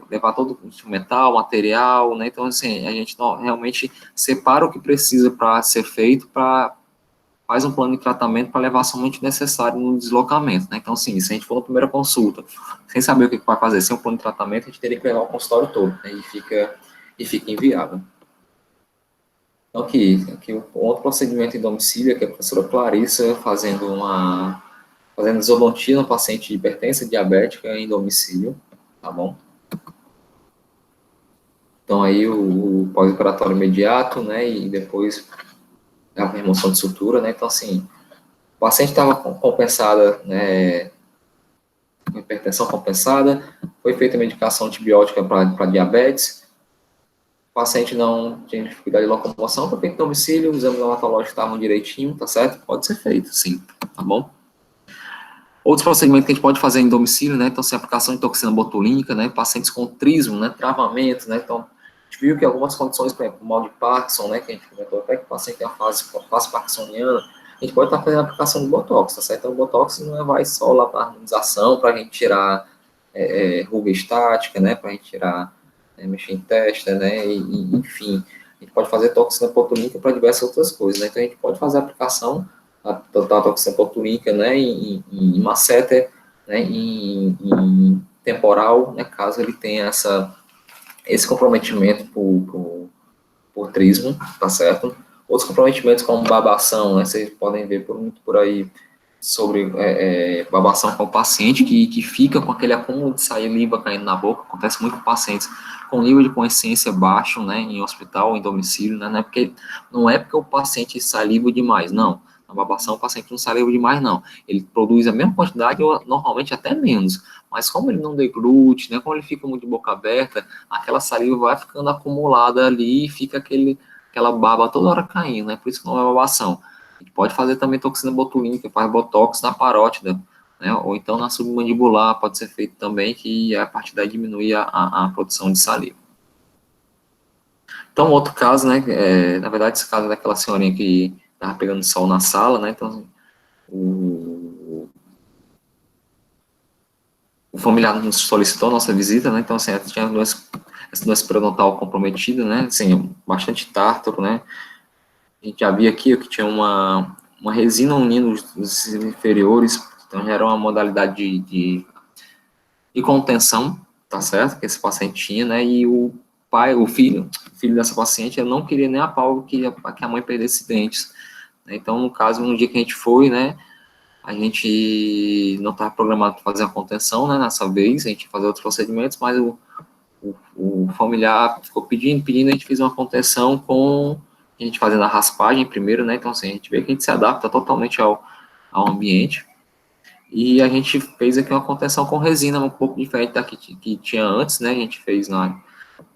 levar todo o instrumental, material, né, então assim, a gente realmente separa o que precisa para ser feito, faz um plano de tratamento para levar somente o necessário no deslocamento, né? Então, sim, se a gente for na primeira consulta, sem saber o que vai fazer, sem um plano de tratamento, a gente teria que levar o consultório todo, né? E fica inviável. Então, aqui o outro procedimento em domicílio, que é a professora Clarissa fazendo isodontia no paciente de hipertensa diabética em domicílio, tá bom? Então, aí o pós-operatório imediato, né? E depois a remoção de sutura, né? Então, assim, o paciente estava compensada, né, com hipertensão compensada, foi feita medicação antibiótica para diabetes, o paciente não tinha dificuldade de locomoção, foi feito em domicílio, os exames hematológicos estavam direitinho, tá certo? Pode ser feito, sim, tá bom? Outros procedimentos que a gente pode fazer em domicílio, né, então, assim, aplicação de toxina botulínica, né, pacientes com trismo, né, travamento, né, então, a gente viu que algumas condições, por exemplo, o mal de Parkinson, né, que a gente comentou até que o paciente tem a fase parkinsoniana, a gente pode estar fazendo a aplicação do Botox, tá certo? Então, o Botox não vai só lá para harmonização, para a gente tirar ruga estática, né? Para a gente tirar, mexer em testa, né? Enfim, a gente pode fazer toxina botulínica para diversas outras coisas, né? Então, a gente pode fazer a aplicação da toxina botulínica, né? Em masseter, né? Em temporal, né? Caso ele tenha esse comprometimento por trismo, tá certo? Outros comprometimentos como babação, né? Vocês podem ver muito por aí sobre babação com o paciente que fica com aquele acúmulo de saliva caindo na boca. Acontece muito com pacientes com nível de consciência baixo, né, em hospital, em domicílio, né, não é porque o paciente saliva demais, não. Na babação o paciente não saliva demais, não. Ele produz a mesma quantidade ou normalmente até menos. Mas como ele não deglute, né, como ele fica muito de boca aberta, aquela saliva vai ficando acumulada ali e fica aquela baba toda hora caindo, né, por isso que não é babação. A gente pode fazer também toxina botulínica, faz botox na parótida, né? Ou então na submandibular, pode ser feito também, que a partir daí diminui a produção de saliva. Então, outro caso, né? Na verdade, esse caso é daquela senhorinha que estava pegando sol na sala, né? Então, o familiar nos solicitou a nossa visita, né? Então, assim, ela tinha essa doença periodontal comprometida, né? Assim, bastante tártaro, né? A gente já via aqui que tinha uma resina unindo os inferiores, então já era uma modalidade de contenção, tá certo? Que esse paciente tinha, né? E o filho dessa paciente, ele não queria nem a pau que a mãe perdesse dentes. Então, no caso, no dia que a gente foi, né? A gente não estava programado para fazer a contenção, né? Nessa vez, a gente ia fazer outros procedimentos, mas o familiar ficou pedindo, a gente fez uma contenção com a gente fazendo a raspagem primeiro, né? Então, assim, a gente vê que a gente se adapta totalmente ao ambiente. E a gente fez aqui uma contenção com resina, um pouco diferente da que tinha antes, né? A gente fez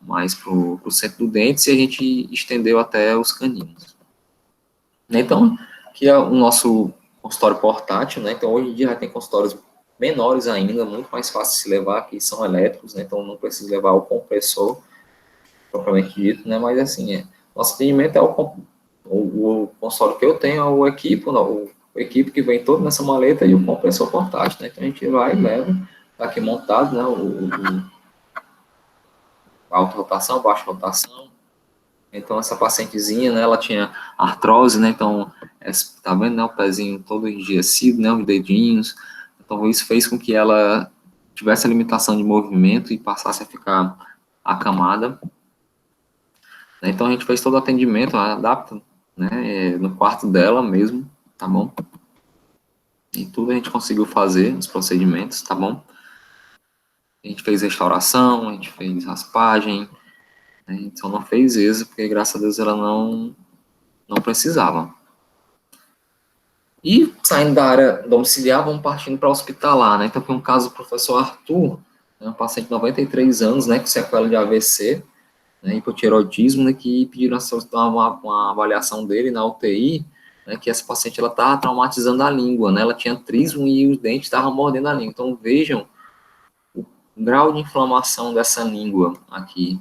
mais pro centro do dente e a gente estendeu até os caninos. Então, aqui é o nosso consultório portátil, né? Então, hoje em dia já tem consultórios menores ainda, muito mais fácil de se levar, que são elétricos, né? Então, não precisa levar o compressor, propriamente dito, né? Mas, assim, nosso atendimento é o consultório que eu tenho, é o equipo, não, o equipe que vem todo nessa maleta e o compressor portátil, né? Então, a gente vai e leva, tá aqui montado, né? Alta rotação, baixa rotação. Então, essa pacientezinha, né, ela tinha artrose, né, então, tá vendo, né, o pezinho todo enrijecido, né, os dedinhos, então isso fez com que ela tivesse a limitação de movimento e passasse a ficar acamada. Então, a gente fez todo o atendimento, adapta, né, no quarto dela mesmo, tá bom? E tudo a gente conseguiu fazer, os procedimentos, tá bom? A gente fez restauração, a gente fez raspagem, né, a gente só não fez isso, porque graças a Deus ela não precisava. E saindo da área domiciliar, vamos partindo para hospitalar, né? Então, foi um caso do professor Arthur, né, um paciente de 93 anos, né, com sequela de AVC, né, hipotireoidismo, né, que pediram uma avaliação dele na UTI, né, que essa paciente ela estava traumatizando a língua, né? Ela tinha trismo e os dentes estavam mordendo a língua. Então, vejam o grau de inflamação dessa língua aqui,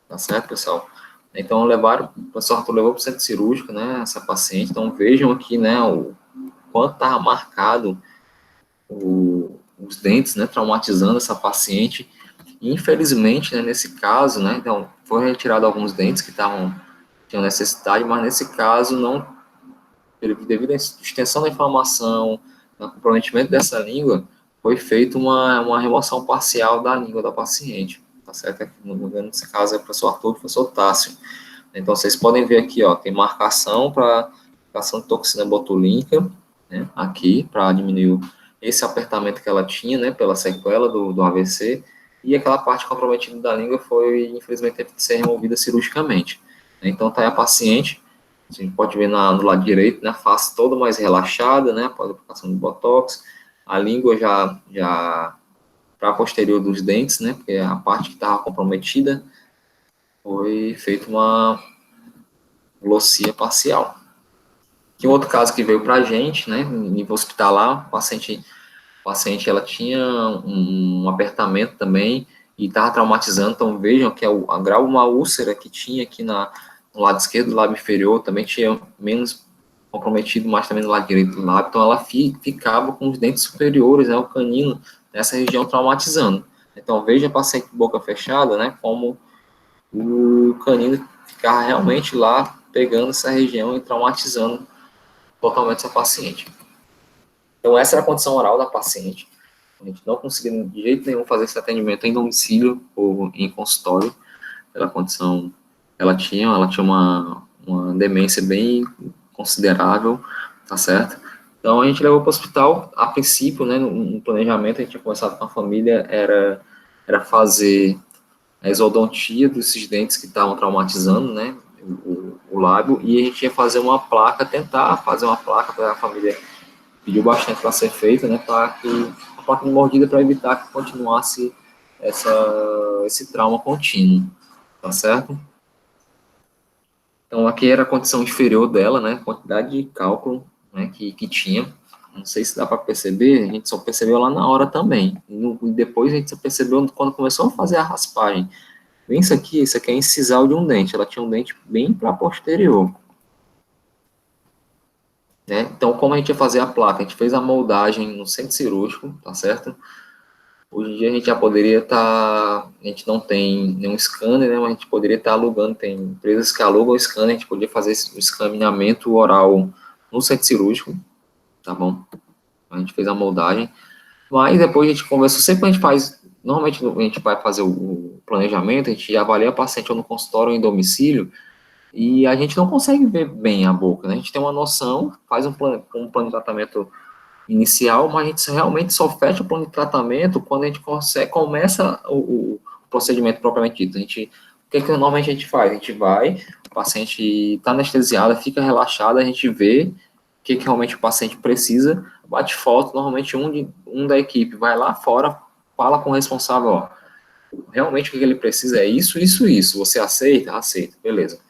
tá certo, pessoal? Então, o professor Arthur levou para o centro cirúrgico, né, essa paciente. Então, vejam aqui, né, o quanto estava marcado os dentes, né, traumatizando essa paciente. E, infelizmente, né, nesse caso, né, então, foi retirado alguns dentes que tinham necessidade, mas nesse caso, não, devido à extensão da inflamação, ao comprometimento dessa língua, foi feita uma remoção parcial da língua da paciente, tá certo? Nesse caso é o professor Arthur e o professor Tássio. Então, vocês podem ver aqui, ó, tem marcação para aplicação de toxina botulínica, né, aqui, para diminuir esse apertamento que ela tinha, né, pela sequela do AVC, e aquela parte comprometida da língua foi, infelizmente, teve que ser removida cirurgicamente. Então, tá aí a paciente, a gente pode ver no lado direito, né, a face toda mais relaxada, né, após a aplicação de botox, a língua já para a posterior dos dentes, né, porque a parte que estava comprometida foi feita uma glossia parcial. Que outro caso que veio para a gente, né, nível hospitalar, a paciente ela tinha um apertamento também e estava traumatizando, então vejam que uma úlcera que tinha aqui no lado esquerdo do lábio inferior também tinha menos comprometido mais também no lado direito do lábio, então ela ficava com os dentes superiores, né, o canino, nessa região traumatizando. Então, veja a paciente de boca fechada, né, como o canino ficava realmente lá, pegando essa região e traumatizando totalmente essa paciente. Então, essa era a condição oral da paciente. A gente não conseguia de jeito nenhum fazer esse atendimento em domicílio ou em consultório, pela condição que ela tinha uma demência bem considerável, tá certo? Então, a gente levou para o hospital, a princípio, né, no planejamento, a gente tinha conversado com a família, era fazer a exodontia desses dentes que estavam traumatizando, né, o lábio, e a gente ia fazer uma placa, tentar fazer uma placa para a família, pediu bastante para ser feita, né, para que a placa de mordida para evitar que continuasse esse trauma contínuo, tá certo? Então, aqui era a condição inferior dela, né, quantidade de cálculo, né, que tinha. Não sei se dá para perceber, a gente só percebeu lá na hora também. E depois a gente só percebeu quando começou a fazer a raspagem. Bem, isso aqui é incisal de um dente. Ela tinha um dente bem para posterior, né? Então, como a gente ia fazer a placa? A gente fez a moldagem no centro cirúrgico, tá certo? Hoje em dia a gente já poderia estar, a gente não tem nenhum scanner, né, mas a gente poderia estar alugando, tem empresas que alugam o scanner, a gente poderia fazer o escaneamento oral no centro cirúrgico, tá bom? A gente fez a moldagem, mas depois a gente conversou, sempre a gente faz, normalmente a gente vai fazer o planejamento, a gente avalia a paciente ou no consultório ou em domicílio, e a gente não consegue ver bem a boca, né? A gente tem uma noção, faz um plano de tratamento inicial, mas a gente realmente só fecha o plano de tratamento quando a gente começa o procedimento propriamente dito. O que normalmente a gente faz? A gente vai, o paciente está anestesiado, fica relaxado, a gente vê o que realmente o paciente precisa, bate foto, normalmente um da equipe vai lá fora, fala com o responsável, ó, realmente o que ele precisa é isso, isso, isso, você aceita? Aceita, beleza.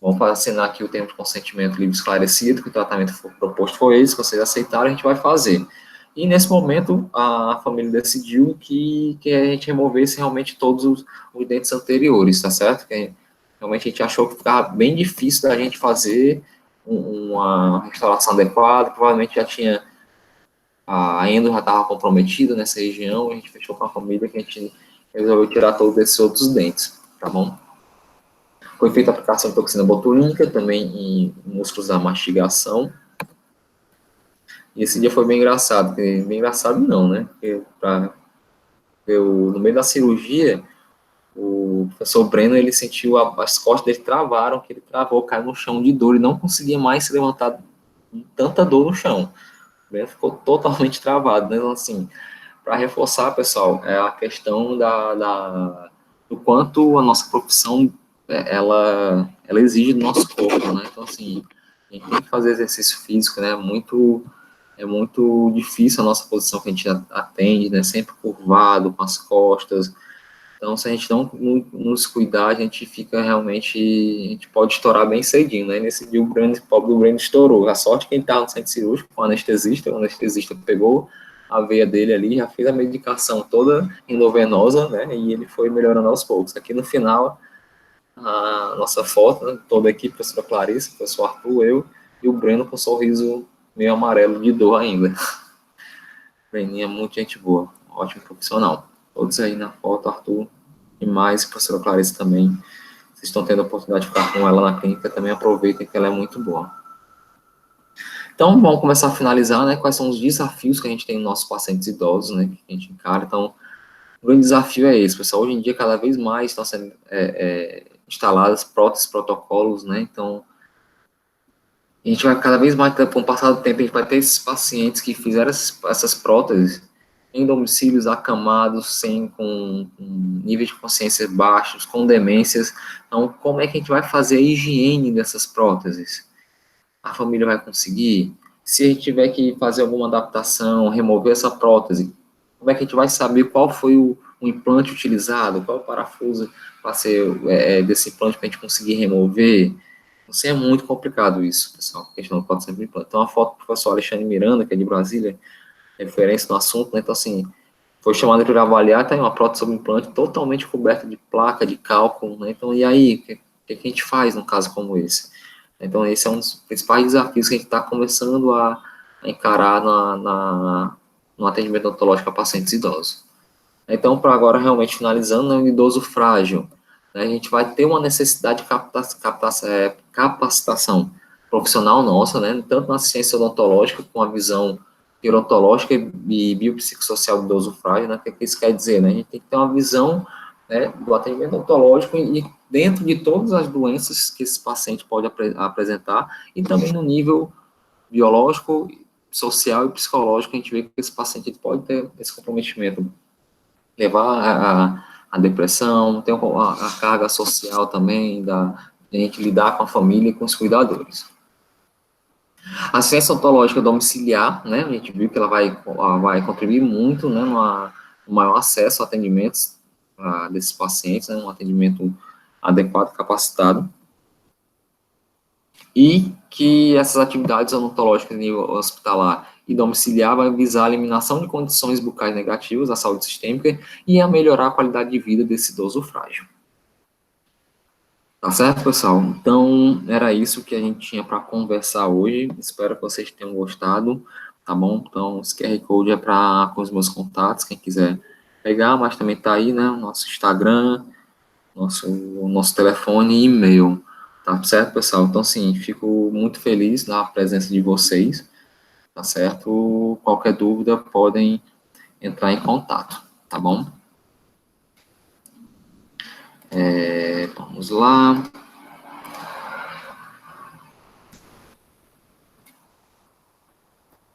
Vamos assinar aqui o termo de consentimento livre esclarecido, que o tratamento proposto foi esse, vocês aceitaram, a gente vai fazer. E nesse momento, a família decidiu que a gente removesse realmente todos os dentes anteriores, tá certo? Que realmente a gente achou que ficava bem difícil da gente fazer uma restauração adequada, provavelmente já tinha, a endo já estava comprometida nessa região, a gente fechou com a família que a gente resolveu tirar todos esses outros dentes, tá bom? Foi feita a aplicação de toxina botulínica, também em músculos da mastigação. E esse dia foi bem engraçado. Bem engraçado não, né? Porque no meio da cirurgia, o professor Breno, ele sentiu as costas dele travaram, que ele travou, caiu no chão de dor e não conseguia mais se levantar de tanta dor no chão. O Breno ficou totalmente travado, né? Então, assim, para reforçar, pessoal, é a questão do quanto a nossa profissão ela exige do nosso corpo, né? Então, assim, a gente tem que fazer exercício físico, né? É muito difícil a nossa posição que a gente atende, né? Sempre curvado, com as costas. Então, se a gente não nos cuidar, a gente fica realmente, a gente pode estourar bem cedinho, né? Nesse dia o pobre do Breno estourou. A sorte quem estava no centro cirúrgico com o anestesista pegou a veia dele ali, já fez a medicação toda endovenosa, né? E ele foi melhorando aos poucos. Aqui no final, a nossa foto, né, toda a equipe, a professora Clarice, o professor Arthur, eu e o Breno com um sorriso meio amarelo de dor ainda. Breninha é muito gente boa, ótimo profissional. Todos aí na foto, Arthur e mais, a professora Clarice também. Vocês estão tendo a oportunidade de ficar com ela na clínica, também aproveitem que ela é muito boa. Então, vamos começar a finalizar, né? Quais são os desafios que a gente tem nos nossos pacientes idosos, né? Que a gente encara. Então, o grande desafio é esse, pessoal. Hoje em dia, cada vez mais estão sendo instaladas próteses, protocolos, né? Então, a gente vai cada vez mais, com o passar do tempo, a gente vai ter esses pacientes que fizeram essas próteses em domicílios acamados, com nível de consciência baixos, com demências. Então, como é que a gente vai fazer a higiene dessas próteses? A família vai conseguir? Se a gente tiver que fazer alguma adaptação, remover essa prótese, como é que a gente vai saber qual foi o implante utilizado, qual o parafuso para ser desse implante para a gente conseguir remover? Assim, é muito complicado isso, pessoal, a questão do prótese de implante. Então, uma foto do professor Alexandre Miranda, que é de Brasília, referência no assunto, né? Então, assim, foi chamado para avaliar, tem uma prótese sobre implante totalmente coberta de placa, de cálculo, né? Então, e aí, o que a gente faz num caso como esse? Então, esse é um dos principais desafios que a gente está começando a encarar no atendimento odontológico a pacientes idosos. Então, para agora, realmente finalizando, né, o idoso frágil, né, a gente vai ter uma necessidade de capacitação profissional nossa, né, tanto na ciência odontológica, com a visão gerontológica e biopsicossocial do idoso frágil, né, o que isso quer dizer? Né? A gente tem que ter uma visão, né, do atendimento odontológico e dentro de todas as doenças que esse paciente pode apresentar e também no nível biológico, social e psicológico, a gente vê que esse paciente pode ter esse comprometimento, levar a depressão, tem a carga social também, de a gente lidar com a família e com os cuidadores. A assistência odontológica domiciliar, né, a gente viu que ela vai contribuir muito, né, no maior acesso a atendimentos desses pacientes, né, um atendimento adequado, capacitado, e que essas atividades odontológicas de nível hospitalar e domiciliar vai visar a eliminação de condições bucais negativas à saúde sistêmica e a melhorar a qualidade de vida desse idoso frágil. Tá certo, pessoal? Então, era isso que a gente tinha para conversar hoje. Espero que vocês tenham gostado, tá bom? Então, esse QR Code é para com os meus contatos, quem quiser pegar, mas também tá aí, né? Nosso Instagram, nosso telefone e e-mail. Tá certo, pessoal? Então, sim, fico muito feliz na presença de vocês, tá certo? Qualquer dúvida, podem entrar em contato, tá bom? Vamos lá.